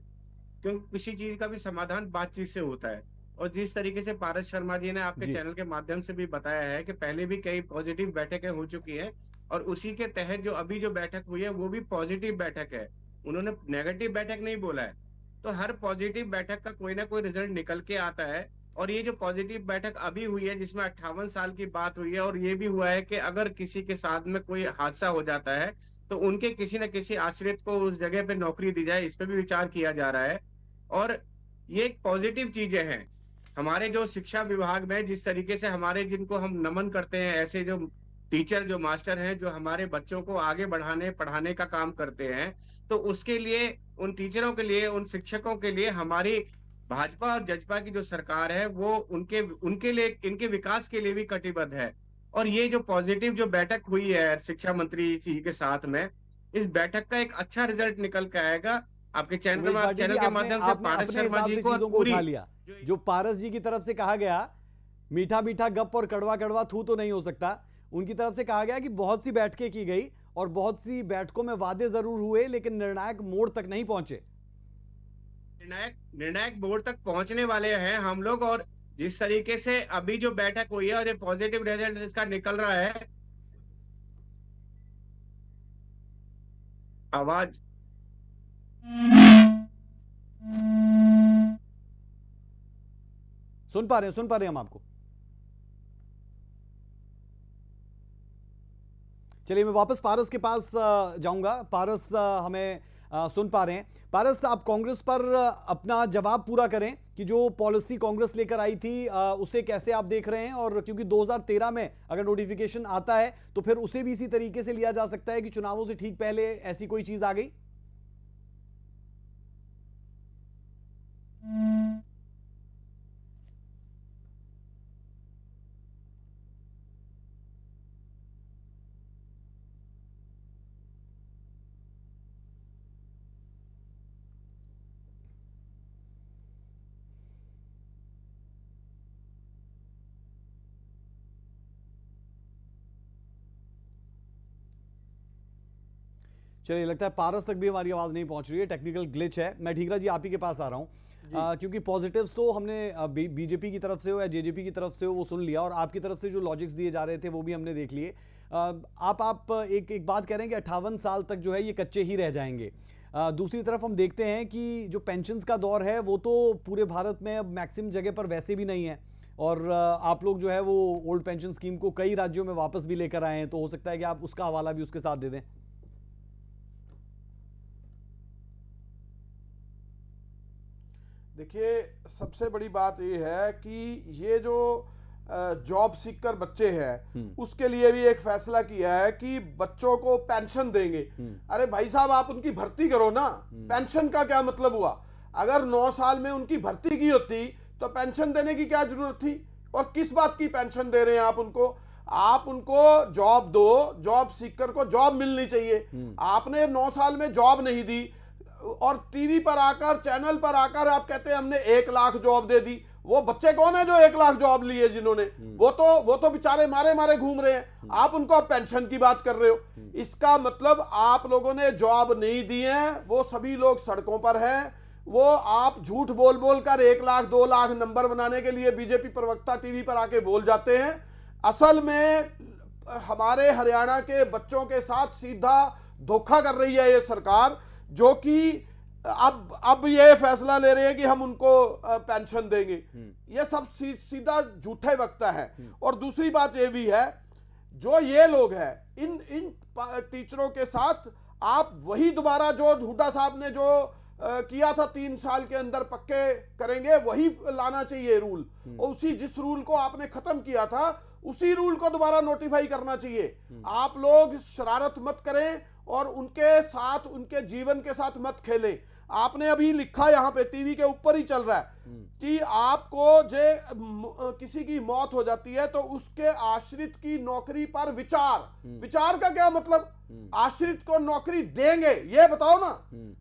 H: क्योंकि किसी चीज का भी समाधान बातचीत से होता है। और जिस तरीके से पारस शर्मा जी ने आपके चैनल के माध्यम से भी बताया है कि पहले भी कई पॉजिटिव बैठकें हो चुकी हैं, और उसी के तहत जो अभी जो बैठक हुई है वो भी पॉजिटिव बैठक है, उन्होंने नेगेटिव बैठक नहीं बोला है। तो हर पॉजिटिव बैठक का कोई ना कोई रिजल्ट निकल के आता है। और ये जो पॉजिटिव बैठक अभी हुई है जिसमें 58 साल की बात हुई है, और ये भी हुआ है कि अगर किसी के साथ में कोई हादसा हो जाता है तो उनके किसी न किसी आश्रित को उस जगह पे नौकरी दी जाए, इस पे भी विचार किया जा रहा है। और ये एक पॉजिटिव चीजें हैं। हमारे जो शिक्षा विभाग में जिस तरीके से हमारे, जिनको हम नमन करते हैं, ऐसे जो टीचर, जो मास्टर हैं, जो हमारे बच्चों को आगे बढ़ाने पढ़ाने का काम करते हैं, तो उसके लिए, उन टीचरों के लिए, उन शिक्षकों के लिए हमारी भाजपा और जजपा की जो सरकार है वो उनके लिए, इनके विकास के लिए भी कटिबद्ध है। और ये जो पॉजिटिव जो बैठक हुई है शिक्षा मंत्री जी के साथ में, इस बैठक का एक अच्छा रिजल्ट निकल के आएगा। आपके चैनल के माध्यम से पारस शर्मा जी को
A: उठा लिया। जो पारस जी की तरफ से कहा गया, मीठा मीठा गप और कड़वा कड़वा थू तो नहीं हो सकता, उनकी तरफ से कहा गया कि बहुत सी बैठकें की गई और बहुत सी बैठकों में वादे जरूर हुए, लेकिन निर्णायक मोड़ तक नहीं पहुंचे।
H: निर्णायक मोड़ तक पहुंचने वाले हैं हम लोग। और जिस तरीके से अभी जो बैठक हुई है और ये पॉजिटिव रिजल्ट इसका निकल रहा है, आवाज
A: सुन पा रहे हैं हम आपको। चलिए मैं वापस पारस के पास जाऊंगा। पारस हमें सुन पा रहे हैं? पारस, आप कांग्रेस पर अपना जवाब पूरा करें कि जो पॉलिसी कांग्रेस लेकर आई थी उसे कैसे आप देख रहे हैं? और क्योंकि 2013 में अगर नोटिफिकेशन आता है तो फिर उसे भी इसी तरीके से लिया जा सकता है कि चुनावों से ठीक पहले ऐसी कोई चीज आ गई। चलिए, लगता है पारस तक भी हमारी आवाज नहीं पहुंच रही है, टेक्निकल ग्लिच है। मैं ठीकरा जी आप ही के पास आ रहा हूं, क्योंकि पॉजिटिव्स तो हमने बीजेपी की तरफ से हो या जेजेपी की तरफ से हो वो सुन लिया, और आपकी तरफ से जो लॉजिक्स दिए जा रहे थे वो भी हमने देख लिए। आप एक बात कह रहे हैं कि 58 साल तक जो है ये कच्चे ही रह जाएंगे। दूसरी तरफ हम देखते हैं कि जो पेंशन्स का दौर है वो तो पूरे भारत में अब मैक्सिमम जगह पर वैसे भी नहीं है, और आप लोग जो है वो ओल्ड पेंशन स्कीम को कई राज्यों में वापस भी लेकर आए हैं, तो हो सकता है कि आप उसका हवाला भी उसके साथ दे दें।
G: देखिए, सबसे बड़ी बात यह है कि ये जो जॉब सीकर बच्चे हैं उसके लिए भी एक फैसला किया है कि बच्चों को पेंशन देंगे। अरे भाई साहब, आप उनकी भर्ती करो ना, पेंशन का क्या मतलब हुआ? अगर 9 साल में उनकी भर्ती की होती तो पेंशन देने की क्या जरूरत थी? और किस बात की पेंशन दे रहे हैं आप उनको? आप उनको जॉब दो, जॉब सीकर को जॉब मिलनी चाहिए। आपने 9 साल में जॉब नहीं दी और टीवी पर आकर, चैनल पर आकर आप कहते हैं हमने 1 लाख जॉब दे दी। वो बच्चे कौन है जो 1 लाख जॉब लिए जिन्होंने? वो तो बेचारे मारे मारे घूम रहे हैं। आप उनको पेंशन की बात कर रहे हो। इसका मतलब आप लोगों ने जॉब नहीं दी है, वो सभी लोग सड़कों पर हैं। वो आप झूठ बोल बोल कर 1 लाख 2 लाख नंबर बनाने के लिए बीजेपी प्रवक्ता टीवी पर आके बोल जाते हैं। असल में हमारे हरियाणा के बच्चों के साथ सीधा धोखा कर रही है ये सरकार, जो कि अब ये फैसला ले रहे हैं कि हम उनको पेंशन देंगे। ये सब सीधा झूठे वक्ता है। और दूसरी बात ये भी है, जो ये लोग हैं इन टीचरों के साथ आप वही दोबारा जो हुड्डा साहब ने जो किया था 3 साल के अंदर पक्के करेंगे, वही लाना चाहिए रूल। और उसी जिस रूल को आपने खत्म किया था उसी रूल को दोबारा नोटिफाई करना चाहिए। आप लोग शरारत मत करें और उनके साथ, उनके जीवन के साथ मत खेलें। आपने अभी लिखा यहाँ पे टीवी के ऊपर ही चल रहा है कि आपको किसी की मौत हो जाती है तो उसके आश्रित की नौकरी पर विचार का क्या मतलब? आश्रित को नौकरी देंगे ये बताओ ना,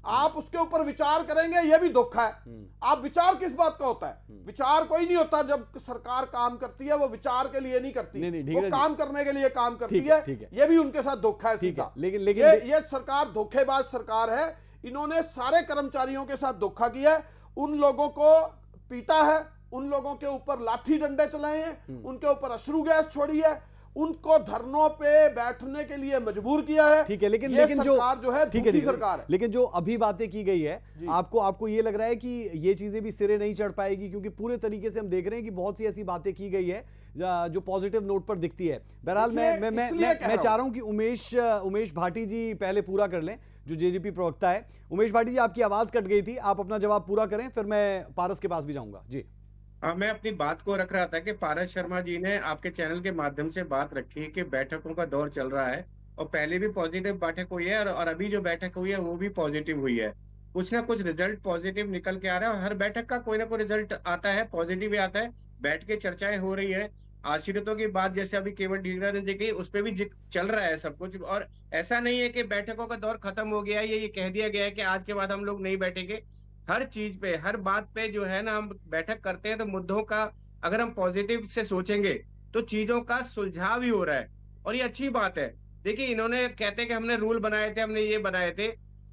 G: आप उसके ऊपर विचार करेंगे, ये भी धोखा है। आप विचार किस बात का होता है? विचार कोई नहीं होता। जब सरकार काम करती है वो विचार के लिए नहीं करती, वो काम करने के लिए काम करती है। ये भी उनके साथ धोखा है सीधा। लेकिन ये सरकार धोखेबाज सरकार है। इन्होंने सारे कर्मचारियों के साथ धोखा किया है, उन लोगों को पीटा है, उन लोगों के ऊपर लाठी डंडे चलाए हैं, उनके ऊपर अश्रु गैस छोड़ी है, उनको धरनों पे बैठने के लिए मजबूर किया है।
A: ठीक है, लेकिन
G: सरकार जो है झूठी सरकार है।
A: लेकिन जो अभी बातें की गई है, आपको ये लग रहा है कि ये चीजें भी सिरे नहीं चढ़ पाएगी? क्योंकि पूरे तरीके से हम देख रहे हैं कि बहुत सी ऐसी बातें की गई है जो पॉजिटिव नोट पर दिखती है। बहरहाल मैं चाह रहा हूं कि उमेश भाटी जी पहले पूरा कर लें, जो जेजेपी प्रवक्ता है। उमेश भाटी जी, आपकी आवाज कट गई थी, आप अपना जवाब पूरा करें, फिर मैं पारस के पास भी जाऊंगा। जी
H: मैं अपनी बात को रख रहा था कि पारस शर्मा जी ने आपके चैनल के माध्यम से बात रखी है कि बैठकों का दौर चल रहा है और पहले भी पॉजिटिव बैठक हुई है और अभी जो बैठक हुई है वो भी पॉजिटिव हुई है। कुछ ना कुछ रिजल्ट पॉजिटिव निकल के आ रहा है और हर बैठक का कोई ना कोई रिजल्ट आता है, पॉजिटिव ही आता है। बैठ के चर्चाएं हो रही है, आश्रितों की बात जैसे अभी केवल ढींगरा ने देखी, उस पर भी चल रहा है सब कुछ। और ऐसा नहीं है कि बैठकों का दौर खत्म हो गया है, ये कह दिया गया है कि आज के बाद हम लोग नहीं बैठेंगे। हर चीज पे, हर बात पे जो है ना, हम बैठक करते हैं तो मुद्दों का अगर हम पॉजिटिव से सोचेंगे तो चीजों का सुलझाव ही हो रहा है और ये अच्छी बात है। देखिए, इन्होंने कहते हैं कि हमने रूल बनाए थे, हमने ये बनाए थे,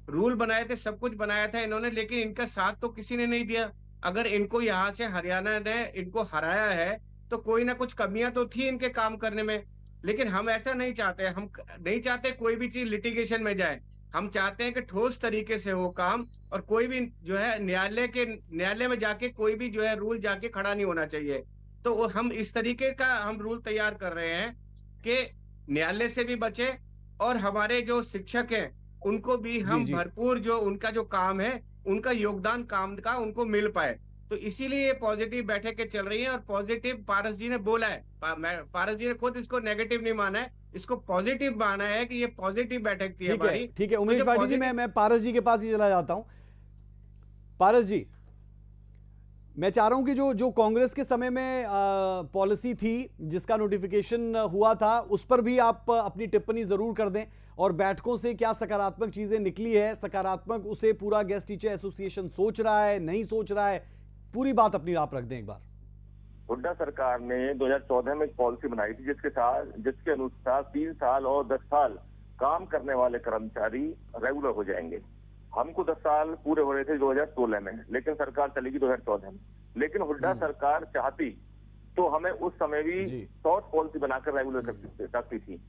H: रूल बनाए थे, सब कुछ बनाया था इन्होंने, लेकिन इनका साथ तो किसी ने नहीं दिया। अगर इनको यहाँ से हरियाणा ने इनको हराया है तो कोई ना कुछ कमियां तो थी इनके काम करने में। लेकिन हम ऐसा नहीं चाहते, हम नहीं चाहते कोई भी चीज लिटिगेशन में जाए। हम चाहते हैं कि ठोस तरीके से हो काम और कोई भी जो है न्यायालय में जाके कोई भी जो है रूल जाके खड़ा नहीं होना चाहिए। तो हम इस तरीके का हम रूल तैयार कर रहे हैं कि न्यायालय से भी बचे और हमारे जो शिक्षक हैं उनको भी हम भरपूर जो उनका जो काम है, उनका योगदान काम का उनको मिल पाए। तो इसीलिए ये पॉजिटिव बैठकें चल रही है और पॉजिटिव पारस जी ने बोला है, पारस जी ने खुद इसको नेगेटिव नहीं माना है, इसको पॉजिटिव माना है कि ये पॉजिटिव बैठक थी हमारी।
A: ठीक है उमेश भाटी जी, मैं पारस जी के पास ही चला जाता हूं। पारस जी, मैं चाह रहा हूं कि जो कांग्रेस के समय में पॉलिसी थी जिसका नोटिफिकेशन हुआ था, उस पर भी आप अपनी टिप्पणी जरूर कर दें और बैठकों से क्या सकारात्मक चीजें निकली है, सकारात्मक उसे पूरा गेस्ट टीचर एसोसिएशन सोच रहा है, नहीं सोच रहा है, पूरी बात अपनी आप रख दें एक बार।
E: हुड्डा सरकार ने 2014 में एक पॉलिसी बनाई थी जिसके अनुसार 3 साल और 10 साल काम करने वाले कर्मचारी रेगुलर हो जाएंगे। हमको 10 साल पूरे हो रहे थे 2016 में, लेकिन सरकार चलेगी 2014 में। लेकिन हुड्डा सरकार चाहती तो हमें उस समय भी शॉर्ट पॉलिसी बनाकर रेगुलर कर सकती थी,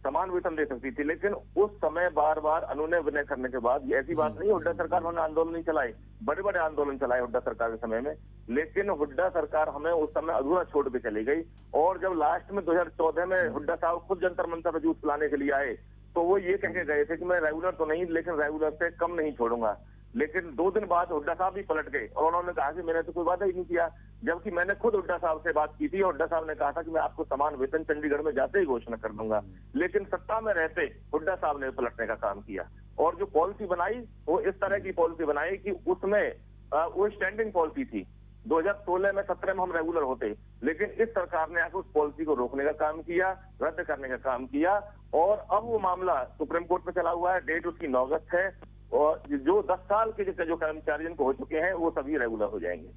E: समान वेतन दे सकती थी। लेकिन उस समय बार बार अनुनय विनय करने के बाद, ऐसी बात नहीं हुड्डा सरकार ने आंदोलन नहीं चलाए, बड़े बड़े आंदोलन चलाए हुड्डा सरकार के समय में, लेकिन हुड्डा सरकार हमें उस समय अधूरा छोड़ के चली गई। और जब लास्ट में 2014 में हुड्डा साहब खुद जंतर मंतर पर जूस पिलाने के लिए आए तो वो ये कह के गए थे कि मैं रेगुलर तो नहीं, लेकिन रेगुलर से कम नहीं छोड़ूंगा। लेकिन 2 दिन बाद हुड्डा साहब भी पलट गए और उन्होंने कहा कि मैंने तो कोई वादा ही नहीं किया, जबकि मैंने खुद हुड्डा साहब से बात की थी। हुड्डा साहब ने कहा था कि मैं आपको समान वेतन चंडीगढ़ में जाते ही घोषणा कर दूंगा, लेकिन सत्ता में रहते हुड्डा साहब ने पलटने का काम किया और जो पॉलिसी बनाई वो इस तरह की पॉलिसी बनाई कि उसमें वो स्टैंडिंग पॉलिसी थी। 2016 में 17 में हम रेगुलर होते, लेकिन इस सरकार ने आकर उस पॉलिसी को रोकने का काम किया, रद्द करने का काम किया और अब वो मामला सुप्रीम कोर्ट में चला हुआ है। डेट उसकी 9 अगस्त है और जो 10 साल के जो कर्मचारी जिनको हो चुके हैं वो सभी रेगुलर हो जाएंगे।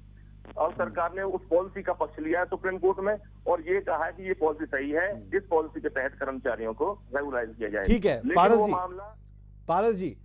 E: और सरकार ने उस पॉलिसी का पक्ष लिया है सुप्रीम कोर्ट में और ये कहा है कि ये पॉलिसी सही है, इस पॉलिसी के तहत कर्मचारियों को रेगुलराइज किया जाए।
A: ठीक है पारस जी,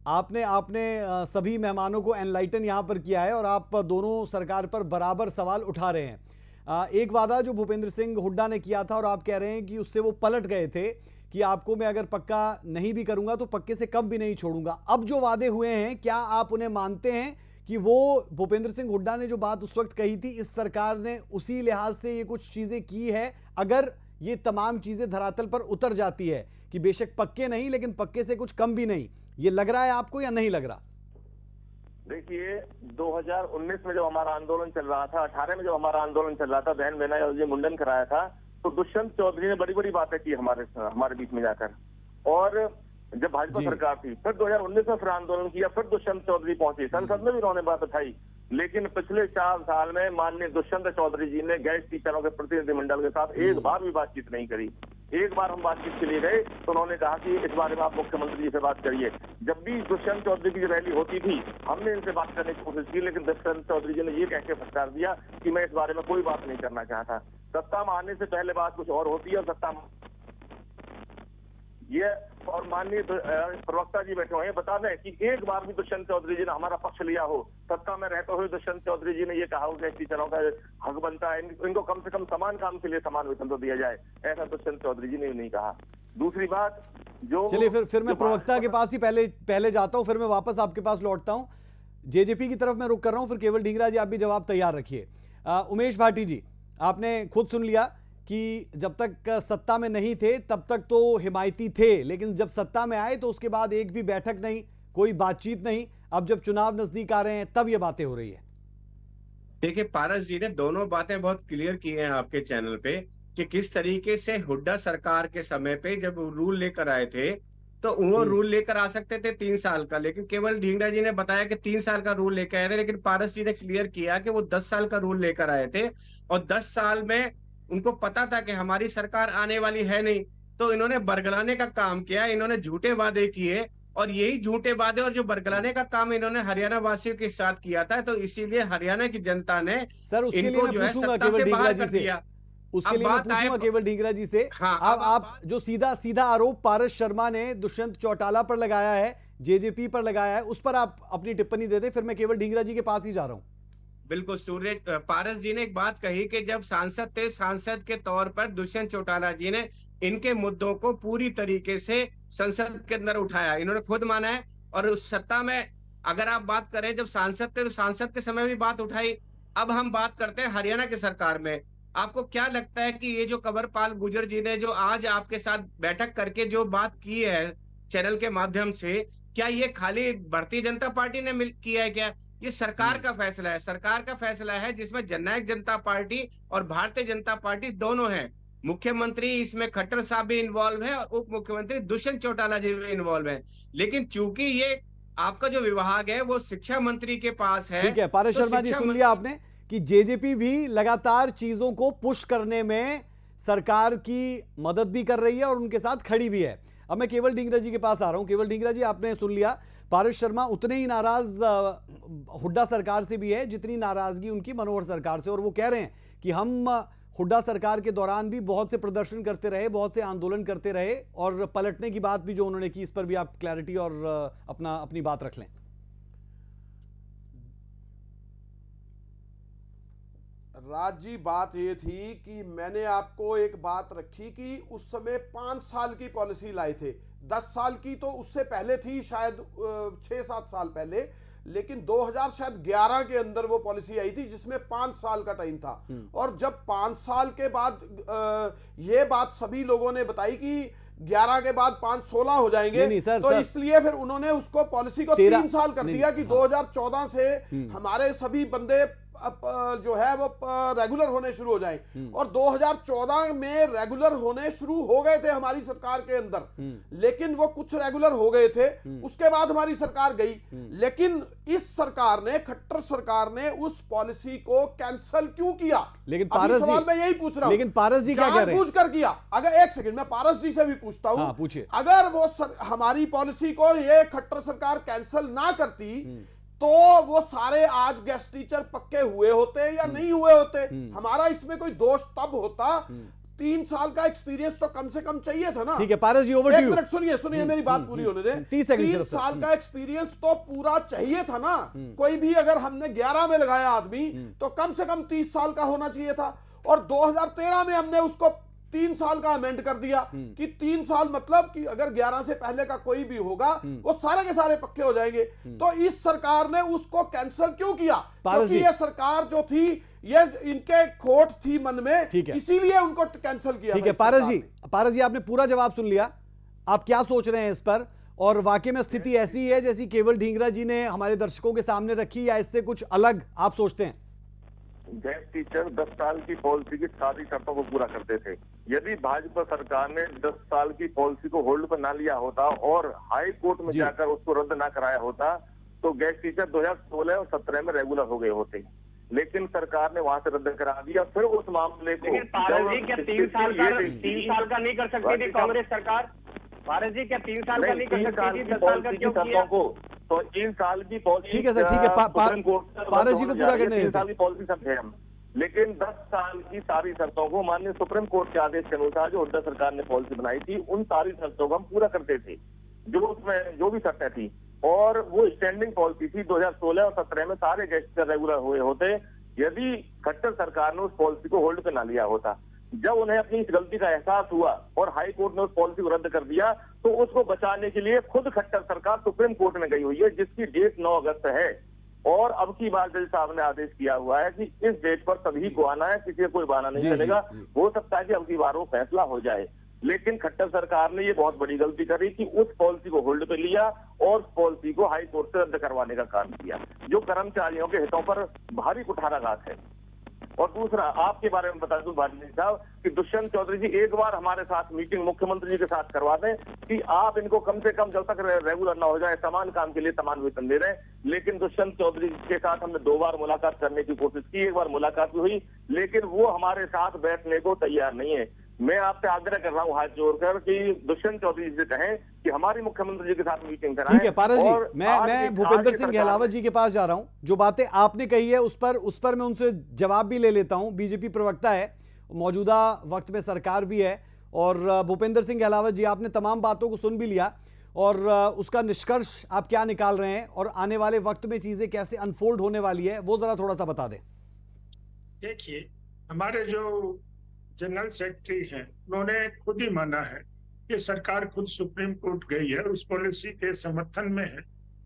A: आपने आपने सभी मेहमानों को एनलाइटन यहां पर किया है और आप दोनों सरकार पर बराबर सवाल उठा रहे हैं। एक वादा जो भूपेंद्र सिंह हुड्डा ने किया था और आप कह रहे हैं कि उससे वो पलट गए थे कि आपको मैं अगर पक्का नहीं भी करूंगा तो पक्के से कम भी नहीं छोड़ूंगा। अब जो वादे हुए हैं क्या आप उन्हें मानते हैं कि वो भूपेंद्र सिंह हुड्डा ने जो बात उस वक्त कही थी इस सरकार ने उसी लिहाज से ये कुछ चीजें की है? अगर ये तमाम चीजें धरातल पर उतर जाती है कि बेशक पक्के नहीं लेकिन पक्के से कुछ कम भी नहीं, ये लग रहा है आपको या नहीं लग रहा?
E: देखिए 2019 में जब हमारा आंदोलन चल रहा था, 18 में जब हमारा आंदोलन चल रहा था, बहन बेना जो मुंडन कराया था, तो दुष्यंत चौधरी ने बड़ी बड़ी बातें की हमारे बीच में जाकर। और जब भाजपा सरकार थी फिर 2019 में फिर आंदोलन किया, फिर दुष्यंत चौधरी पहुंचे, संसद में भी उन्होंने बात उठाई। लेकिन पिछले 4 साल में माननीय दुष्यंत चौधरी जी ने गैस टीचरों के प्रतिनिधिमंडल के साथ एक बार भी बातचीत नहीं करी। एक बार हम बातचीत के लिए गए तो उन्होंने कहा कि इस बारे में आप मुख्यमंत्री जी से बात करिए। जब भी दुष्यंत चौधरी की रैली होती थी हमने इनसे बात करने की कोशिश की, लेकिन दुष्यंत चौधरी जी ने ये कह के फटकार दिया कि मैं इस बारे में कोई बात नहीं करना चाहता। सत्ता में आने से पहले बात कुछ और होती है और सत्ता ये और माननीय प्रवक्ता जी बैठे हुए हैं, बता दें कि एक बार भी दुष्यंत चौधरी जी ने हमारा पक्ष लिया हो। सत्ता में रहते हुए दुष्यंत चौधरी जी ने ये कहा हो कि टीचरों का हक बनता है, इनको कम से कम समान काम के लिए समान वेतन तो दिया जाए, ऐसा दुष्यंत चौधरी जी ने नहीं कहा। दूसरी बात जो
A: चलिए फिर मैं प्रवक्ता के पास ही पहले जाता हूं, फिर मैं वापस आपके पास लौटता हूं। जेजेपी की तरफ मैं रुक कर रहा हूं, फिर केवल ढींगरा जी आप भी जवाब तैयार रखिए। उमेश भाटी जी, आपने खुद सुन लिया कि जब तक सत्ता में नहीं थे तब तक तो हिमायती थे, लेकिन जब सत्ता में आए तो उसके बाद एक भी बैठक नहीं, कोई बातचीत नहीं। अब जब चुनाव नजदीक आ रहे हैं तब ये बातें हो रही है।
H: देखिए पारस जी ने दोनों बातें बहुत क्लियर की हैं आपके चैनल पे कि किस तरीके से हुड्डा सरकार के समय पे जब रूल लेकर आए थे तो वो रूल लेकर आ सकते थे 3 साल का, लेकिन केवल ढींगरा जी ने बताया कि 3 साल का रूल लेकर आए थे, लेकिन पारस जी ने क्लियर किया कि वो 10 साल का रूल लेकर आए थे और 10 साल में उनको पता था कि हमारी सरकार आने वाली है नहीं, तो इन्होंने बरगलाने का काम किया, इन्होंने झूठे वादे किए और यही झूठे वादे और जो बरगलाने का काम इन्होंने हरियाणा वासियों के साथ किया था, तो इसीलिए हरियाणा की जनता ने
A: सर उसके लिए
H: इनको
A: मैं
H: जो है
A: पूछूंगा
H: सत्ता
A: केवल
H: से
A: ढींगरा
H: बाहर
A: जी
H: कर
A: से,
H: दिया।
A: उसके
H: अब
A: लिए मैं
H: बात आए
A: पूछूंगा केवल ढींगरा जी से।
H: हाँ,
A: आप जो सीधा आरोप पारस शर्मा ने दुष्यंत चौटाला पर लगाया है, जेजेपी पर लगाया है, उस पर आप अपनी टिप्पणी दे दें, फिर मैं केवल ढींगरा जी के पास ही जा रहा हूं।
H: बिल्कुल पारस जी ने एक बात कही कि जब सांसद थे, सांसद के तौर पर दुष्यंत चौटाला जी ने इनके मुद्दों को पूरी तरीके से संसद के अंदर उठाया, इन्होंने खुद माना है। और उस सत्ता में अगर आप बात करें जब सांसद थे तो सांसद के समय भी बात उठाई। अब हम बात करते हैं हरियाणा की सरकार में। आपको क्या लगता है कि ये जो कंवरपाल गुर्जर जी ने जो आज आपके साथ बैठक करके जो बात की है चैनल के माध्यम से, क्या ये खाली भारतीय जनता पार्टी ने किया है? क्या ये सरकार का फैसला है? सरकार का फैसला है जिसमें जननायक जनता पार्टी और भारतीय जनता पार्टी दोनों हैं। मुख्यमंत्री इसमें खट्टर साहब भी इन्वॉल्व है और उप मुख्यमंत्री दुष्यंत चौटाला जी भी इन्वॉल्व है। लेकिन चूंकि ये आपका जो विभाग है वो शिक्षा मंत्री के पास है।
A: ठीक है पारस शर्मा जी, सुन लिया आपने कि जेजेपी भी लगातार चीजों को पुश करने में सरकार की मदद भी कर रही है और उनके साथ खड़ी भी है। अब मैं केवल ढींगरा जी के पास आ रहा हूं। केवल ढींगरा जी, आपने सुन लिया, पारस शर्मा उतने ही नाराज हुड्डा सरकार से भी है जितनी नाराजगी उनकी मनोहर सरकार से, और वो कह रहे हैं कि हम हुड्डा सरकार के दौरान भी बहुत से प्रदर्शन करते रहे, बहुत से आंदोलन करते रहे, और पलटने की बात भी जो उन्होंने की, इस पर भी आप क्लैरिटी और अपनी बात रख लें।
G: राज जी, बात ये थी कि मैंने आपको एक बात रखी कि उस समय 5 साल की पॉलिसी लाए थे। 10 साल की तो उससे पहले थी, शायद 6-7 साल पहले, लेकिन 2011 के अंदर वो पॉलिसी आई थी जिसमें 5 साल का टाइम था। और जब 5 साल के बाद ये बात सभी लोगों ने बताई कि 11 के बाद 5-16 हो जाएंगे,
A: नहीं, सर,
G: तो
A: सर,
G: इसलिए फिर उन्होंने उसको पॉलिसी को 3 साल कर दिया कि 2014 से हमारे सभी बंदे जो है वो रेगुलर होने शुरू हो जाएं। और 2014 में रेगुलर होने शुरू हो गए थे हमारी सरकार के अंदर, लेकिन वो कुछ रेगुलर हो गए थे, उसके बाद हमारी सरकार गई। लेकिन इस सरकार ने, खट्टर सरकार ने उस पॉलिसी को कैंसिल क्यों किया?
A: लेकिन पारस जी,
G: मैं यही पूछ रहा हूं,
A: लेकिन पारस जी क्या कह रहे हैं?
G: पूछ कर किया। अगर एक सेकंड मैं पारस जी से भी पूछता हूं,
A: पूछिए।
G: अगर वो हमारी पॉलिसी को ये खट्टर सरकार कैंसिल ना करती तो वो सारे आज गेस्ट टीचर पक्के हुए होते या नहीं हुए होते? हमारा इसमें कोई दोष तब होता 3 साल का एक्सपीरियंस तो कम से कम चाहिए था ना।
A: ठीक है पारस जी, ओवर टू
G: एक
A: यू।
G: मिनट सुनिए सुनिए, मेरी बात पूरी होने दें।
A: 30 सेकंड
G: 3
A: सिर्फ सर।
G: साल का एक्सपीरियंस तो पूरा चाहिए था ना। कोई भी अगर हमने 11 में लगाया आदमी तो कम से कम 30 साल का होना चाहिए था। और 2013 में हमने उसको 3 साल का अमेंड कर दिया कि 3 साल मतलब कि अगर 11 से पहले का कोई भी होगा वो सारे के सारे पक्के हो जाएंगे। तो इस सरकार ने उसको कैंसिल क्यों किया?
A: पारस
G: क्योंकि
A: जी।
G: ये सरकार जो थी ये इनके खोट थी मन में,
A: ठीक है।
G: इसीलिए उनको कैंसिल किया।
A: ठीक है पारस जी आपने पूरा जवाब सुन लिया। आप क्या सोच रहे हैं इस पर, और वाकई में स्थिति ऐसी है जैसी केवल ढींगरा जी ने हमारे दर्शकों के सामने रखी, या इससे कुछ अलग आप सोचते हैं?
E: गेस्ट टीचर 10 साल की पॉलिसी की सारी शर्तों को पूरा करते थे। यदि भाजपा सरकार ने 10 साल की पॉलिसी को होल्ड पर ना लिया होता और हाई कोर्ट में
A: जी।
E: जाकर उसको रद्द ना कराया होता तो गेस्ट टीचर 2016 और 17 में रेगुलर हो गए होते। लेकिन सरकार ने वहां से रद्द करा दिया। फिर उस मामले को
I: पारस जी क्या 3 साल का नहीं कर सकती थी कांग्रेस सरकार? पारस जी क्या 3 साल का नहीं कर सकती थी? 10 साल का क्यों किया?
E: तो 3 साल की पॉलिसी,
A: ठीक है सर, ठीक है। पारस जी को पूरा करने
E: 3
A: देते
E: साल की पॉलिसी सब है हम, लेकिन 10 साल की सारी शर्तों को माननीय सुप्रीम कोर्ट के आदेश के अनुसार जो हुड्डा सरकार ने पॉलिसी बनाई थी उन सारी शर्तों को हम पूरा करते थे जो उसमें जो भी शर्तें थी। और वो स्टैंडिंग पॉलिसी थी। 2016 और 17 में सारे गेस्ट रेगुलर हुए होते यदि खट्टर सरकार ने उस पॉलिसी को होल्ड पे ना लिया होता। जब उन्हें अपनी इस गलती का एहसास हुआ और हाई कोर्ट ने उस पॉलिसी को रद्द कर दिया तो उसको बचाने के लिए खुद खट्टर सरकार सुप्रीम कोर्ट में गई हुई है, जिसकी डेट 9 अगस्त है। और अब की बार जज साहब ने आदेश किया हुआ है कि इस डेट पर सभी को आना है, किसी का कोई बहाना नहीं चलेगा। हो सकता है कि अब की बार वो फैसला हो जाए, लेकिन खट्टर सरकार ने ये बहुत बड़ी गलती करी कि उस पॉलिसी को होल्ड पे लिया और उस पॉलिसी को हाई कोर्ट से रद्द करवाने का काम किया, जो कर्मचारियों के हितों पर भारी कुठाराघात है। और दूसरा, आपके बारे में बता दूं भाटी साहब कि दुष्यंत चौधरी जी एक बार हमारे साथ मीटिंग मुख्यमंत्री जी के साथ करवा दें कि आप इनको कम से कम जब तक रेगुलर ना हो जाए समान काम के लिए समान वेतन दे रहे हैं। लेकिन दुष्यंत चौधरी के साथ हमने 2 बार मुलाकात करने की कोशिश की, एक बार मुलाकात भी हुई, लेकिन वो हमारे साथ बैठने को तैयार नहीं है। मैं आपसे आग्रह कर रहा हूँ हाथ जोड़कर कि दुष्यंत चौधरी जी से कहें कि हमारी मुख्यमंत्री जी के साथ मीटिंग कराएं।
A: ठीक है पारस जी, मैं भूपेंद्र सिंह गहलावत जी के पास जा रहा हूं। जो बातें आपने कही है उस पर मैं उनसे जवाब भी ले लेता हूं। बीजेपी प्रवक्ता है, मौजूदा वक्त में सरकार भी है, और भूपेंद्र सिंह गहलावत जी आपने तमाम बातों को सुन भी लिया, और उसका निष्कर्ष आप क्या निकाल रहे हैं और आने वाले वक्त में चीजें कैसे अनफोल्ड होने वाली है वो जरा थोड़ा सा बता दें।
F: देखिए, हमारे जो जनरल सेक्रेटरी हैं उन्होंने खुद ही माना है कि सरकार खुद सुप्रीम कोर्ट गई है, उस पॉलिसी के समर्थन में है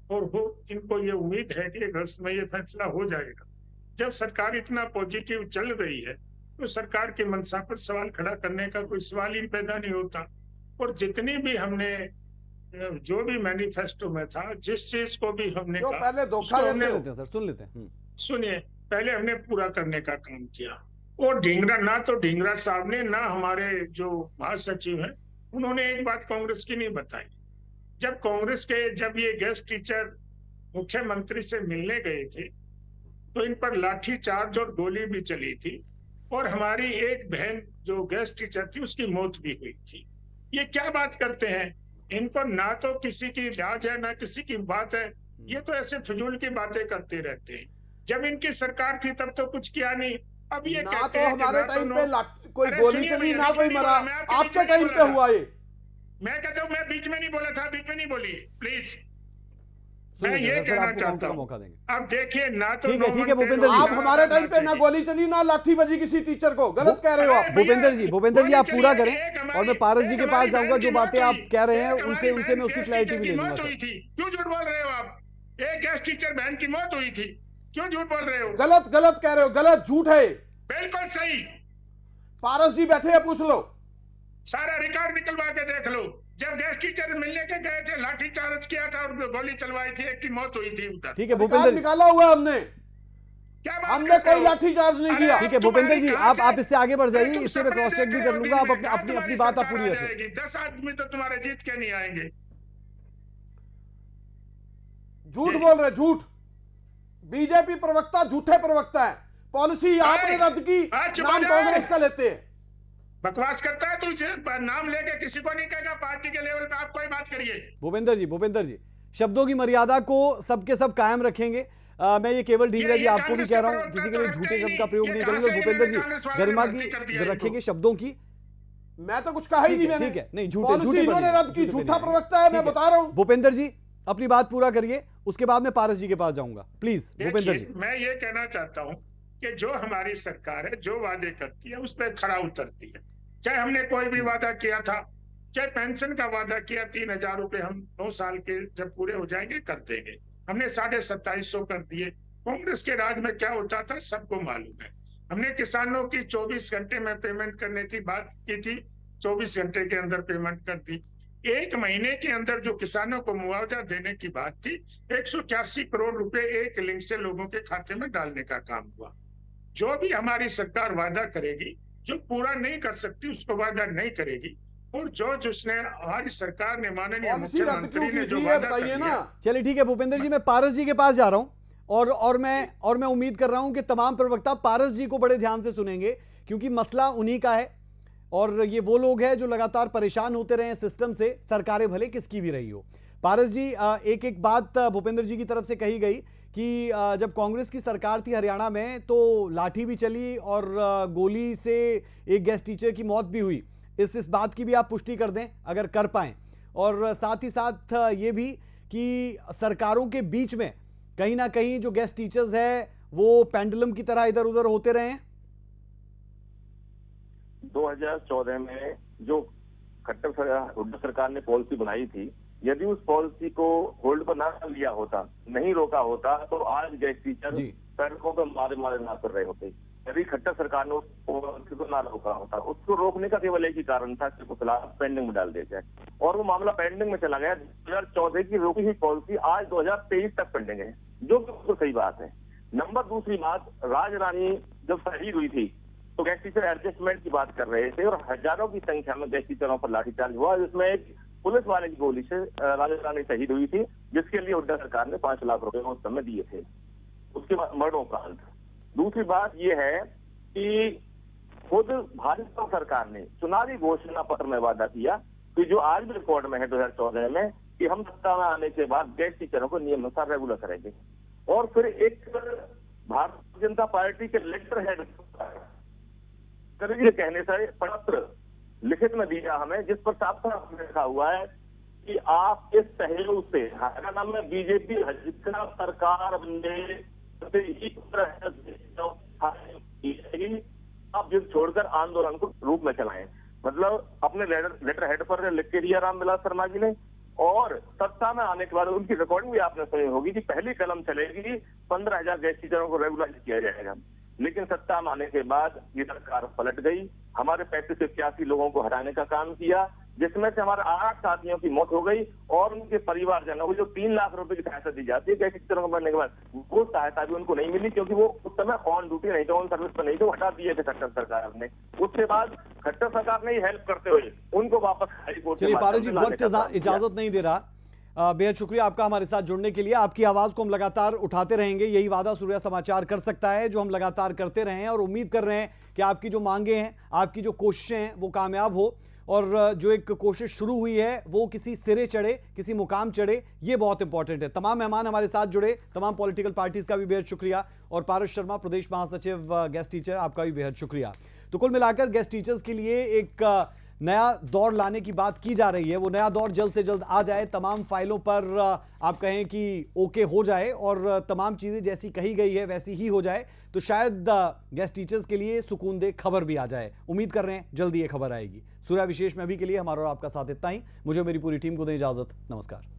F: और वो इनको ये उम्मीद है कि अगस्त में ये फैसला हो जाएगा। जब सरकार इतना पॉजिटिव चल रही है तो सरकार के मंशा पर सवाल खड़ा करने का कोई सवाल ही पैदा नहीं होता। और जितनी भी हमने जो भी मैनिफेस्टो में था, जिस चीज को भी हमने कहा,
G: पहले धोखा
A: सुन लेते हैं सर, सुन लेते हैं।
F: सुनिए, पहले हमने पूरा करने का काम किया। और ढींगरा, ना तो ढींगरा साहब ने, ना हमारे जो महासचिव हैं, उन्होंने एक बात कांग्रेस की नहीं बताई। जब ये गेस्ट टीचर मुख्यमंत्री से मिलने गए थे तो इन पर लाठी चार्ज और गोली भी चली थी, और हमारी एक बहन जो गेस्ट टीचर थी उसकी मौत भी हुई थी। ये क्या बात करते हैं? इनको ना तो किसी की लाज है ना किसी की बात है, ये तो ऐसे फिजूल की बातें करते रहते हैं। जब इनकी सरकार थी तब तो कुछ किया नहीं, अब ये
G: ना
F: कहते
G: तो
F: हैं
G: हमारे टाइम पे कोई
F: अरे
G: गोली
F: सुनिए
G: चली,
F: भैया,
G: ना
F: बीच
G: कोई
F: में नहीं
G: मरा,
F: बोला, मैं आपके बीच
G: आपके
F: में
G: टाइम
F: नहीं
G: पे
F: बोला
G: हुआ
F: था।
G: ये।
F: मैं कहता हूँ मैं बीच में नहीं बोला था, बीच में नहीं बोली, प्लीज।
A: सुन
F: मैं
A: लेते
F: ये
A: हैं, फिर
F: कहना
A: आपको
F: चाहता
A: का
F: हूँ,
A: मौका देंगे।
F: अब देखिए, ना तो
A: ठीक है भूपेंद्र जी,
G: आप हमारे टाइम पे ना गोली चली ना लाठी बजी किसी टीचर को, गलत कह रहे हो आप।
A: भूपेंद्र जी आप पूरा करें, और मैं पारस जी के पास जाऊंगा। जो बातें आप कह रहे हैं उनसे मैं उसकी क्लैरिटी भी ले लूंगा सर।
F: क्यों झूठ बोल रहे हो आप? एक गेस्ट टीचर बहन की मौत हुई थी, क्यों झूठ बोल रहे हो?
G: गलत कह रहे हो, गलत, झूठ है।
F: बिल्कुल सही।
G: पारस जी बैठे हैं, पूछ लो,
F: सारा रिकॉर्ड निकलवा के देख लो। जब गेस्ट टीचर मिलने के गए थे, लाठी चार्ज किया था और गोली चलवाई थी, एक की मौत हुई थी उधर।
A: ठीक है भूपेंद्र,
G: निकाला हुआ हमने,
F: क्या बात
G: हमने
F: करते
G: कोई
F: हो?
G: लाठी चार्ज नहीं किया।
A: ठीक है भूपेंद्र जी, आप इससे आगे बढ़ जाइए,
F: तुम
A: इससे मैं
F: सपने
A: क्रॉस चेक भी
F: देख
A: कर
F: रहे हो
A: लूंगा। आप
F: दिन में,
A: अपनी बात आप पूरी
F: सरकार आ
A: रखें।
F: जाएगी, 10 आदमी तो तुम्हारे जीत के नहीं आएंगे।
G: झूठ बोल रहे, झूठ। बीजेपी प्रवक्ता झूठे प्रवक्ता है। पॉलिसी आपने रद्द की, नाम कांग्रेस का लेते हैं।
F: बकवास करता है तू, नाम लेके किसी को नहीं कहेगा। पार्टी के लेवल पे आप कोई बात करिए।
A: भूपेंद्र जी शब्दों की मर्यादा को सबके सब कायम रखेंगे। मैं ये केवल ढींगरा जी आपको भी कह रहा हूं, किसी के लिए झूठे शब्द का प्रयोग नहीं करेंगे। भूपेंद्र जी गरिमा की रखेंगे शब्दों की।
G: मैं तो कुछ कहा ही नहीं। मैंने
A: ठीक है, नहीं झूठे
G: पॉलिसी इन्होंने रद्द की, झूठा प्रवक्ता है, मैं बता रहा हूं।
A: भूपेंद्र जी अपनी बात पूरा करिए, उसके बाद मैं पारस जी के पास जाऊंगा, प्लीज भूपेंद्र जी।
F: मैं ये कहना चाहता हूं कि जो हमारी सरकार है जो वादे करती है उस पर खरा उतरती है। चाहे हमने कोई भी वादा किया था, चाहे पेंशन का वादा किया 3,000 रुपए हम 9 साल के जब पूरे हो जाएंगे कर देंगे, हमने 2750 कर दिए। कांग्रेस के राज में क्या होता था सबको मालूम है। हमने किसानों की 24 घंटे में पेमेंट करने की बात की थी, 24 घंटे के अंदर पेमेंट कर दी। 1 महीने के अंदर जो किसानों को मुआवजा देने की बात थी, 181 करोड़ रुपए एक लिंक से लोगों के खाते में डालने का काम हुआ। जो भी हमारी सरकार वादा करेगी, जो पूरा नहीं कर सकती उसको वादा नहीं करेगी, और जो जिसने हमारी सरकार ने, माननीय मुख्यमंत्री ने जो वादा कर दिया।
A: चलिए ठीक है भूपेंद्र जी, मैं पारस जी के पास जा रहा हूं और मैं उम्मीद कर रहा हूं कि तमाम प्रवक्ता पारस जी को बड़े ध्यान से सुनेंगे, क्योंकि मसला उन्हीं का है और ये वो लोग हैं जो लगातार परेशान होते रहे सिस्टम से, सरकारें भले किसकी भी रही हो। पारस जी, एक एक बात भूपेंद्र जी की तरफ से कही गई कि जब कांग्रेस की सरकार थी हरियाणा में तो लाठी भी चली और गोली से एक गेस्ट टीचर की मौत भी हुई। इस बात की भी आप पुष्टि कर दें अगर कर पाएं, और साथ ही साथ ये भी कि सरकारों के बीच में कहीं ना कहीं जो गेस्ट टीचर्स है वो पेंडुलम की तरह इधर उधर होते रहे हैं।
E: 2014 में जो खट्टर सरकार ने पॉलिसी बनाई थी, यदि उस पॉलिसी को होल्ड पर ना लिया होता, नहीं रोका होता, तो आज गेस्ट टीचर सड़कों पर मारे ना कर रहे होते। यदि खट्टर सरकार ने उस पॉलिसी को ना रोका होता, उसको रोकने का केवल एक ही कारण था कि उसको पेंडिंग में डाल दिया जाए, और वो मामला पेंडिंग में चला गया। 2014 की रोकी हुई पॉलिसी आज 2023 तक पेंडिंग है, जो बिल्कुल सही बात है। नंबर दूसरी बात, राजरानी जब शहीद हुई थी तो गेस्ट टीचर एडजस्टमेंट की बात कर रहे थे और हजारों की संख्या में गेस्ट टीचरों पर लाठीचार्ज हुआ, जिसमें एक पुलिस वाले की गोली से राजरानी शहीद हुई थी, जिसके लिए हुड्डा सरकार ने 5 लाख रुपए उस समय दिए थे। उसके बाद मरणोपरांत दूसरी बात यह है कि खुद भाजपा सरकार ने चुनावी घोषणा पत्र में वादा किया कि जो आज भी रिकॉर्ड में है 2014 में, कि हम सत्ता में आने के बाद गेस्ट टीचरों को नियमानुसार रेगुलर करेंगे। और फिर एक भारतीय जनता पार्टी के लेटर हेड के कहने से पत्र लिखित में दिया हमें, जिस पर साफ साफ लिखा हुआ है कि आप इस सहयोग से हरियाणा में बीजेपी सरकार बनने आप जिद छोड़कर आंदोलन को रूप में चलाएं। मतलब अपने लेटर हेड पर लिख के दिया रामविलास शर्मा जी ने, और सत्ता में आने के बाद उनकी रिकॉर्डिंग भी आपने सुनी होगी कि पहली कलम चलेगी 15,000 गेस्ट टीचरों को रेगुलराइज किया जाएगा। लेकिन सत्ता में आने के बाद ये सरकार पलट गई, हमारे 35 से 81 लोगों को हटाने का काम किया, जिसमें से हमारे 8 साथियों की मौत हो गई, और उनके परिवारजनों को जो 3 लाख रुपए की सहायता दी जाती है गेस्ट टीचरों को मरने के बाद, वो सहायता भी उनको नहीं मिली, क्योंकि वो उस समय ऑन ड्यूटी नहीं थे, ऑन सर्विस पर नहीं थे, हटा दिए थे खट्टर सरकार ने। उसके बाद खट्टर सरकार ने हेल्प करते हुए उनको वापस हाईकोर्ट।
A: चलिए पारस जी, वक्त इजाजत नहीं दे रहा, बेहद शुक्रिया आपका हमारे साथ जुड़ने के लिए। आपकी आवाज को हम लगातार उठाते रहेंगे, यही वादा सूर्या समाचार कर सकता है जो हम लगातार करते रहे हैं, और उम्मीद कर रहे हैं कि आपकी जो मांगे हैं, आपकी जो कोशिशें हैं वो कामयाब हो, और जो एक कोशिश शुरू हुई है वो किसी सिरे चढ़े, किसी मुकाम चढ़े, ये बहुत इंपॉर्टेंट है। तमाम मेहमान हमारे साथ जुड़े, तमाम पॉलिटिकल पार्टीज का भी बेहद शुक्रिया, और पारस शर्मा प्रदेश महासचिव गेस्ट टीचर, आपका भी बेहद शुक्रिया। तो कुल मिलाकर गेस्ट टीचर्स के लिए एक नया दौर लाने की बात की जा रही है, वो नया दौर जल्द से जल्द आ जाए, तमाम फाइलों पर आप कहें कि ओके हो जाए और तमाम चीज़ें जैसी कही गई है वैसी ही हो जाए, तो शायद गेस्ट टीचर्स के लिए सुकून दे खबर भी आ जाए। उम्मीद कर रहे हैं जल्दी ये खबर आएगी। सूर्या विशेष में अभी के लिए हमारा और आपका साथ इतना ही। मुझे मेरी पूरी टीम को दें इजाजत। नमस्कार।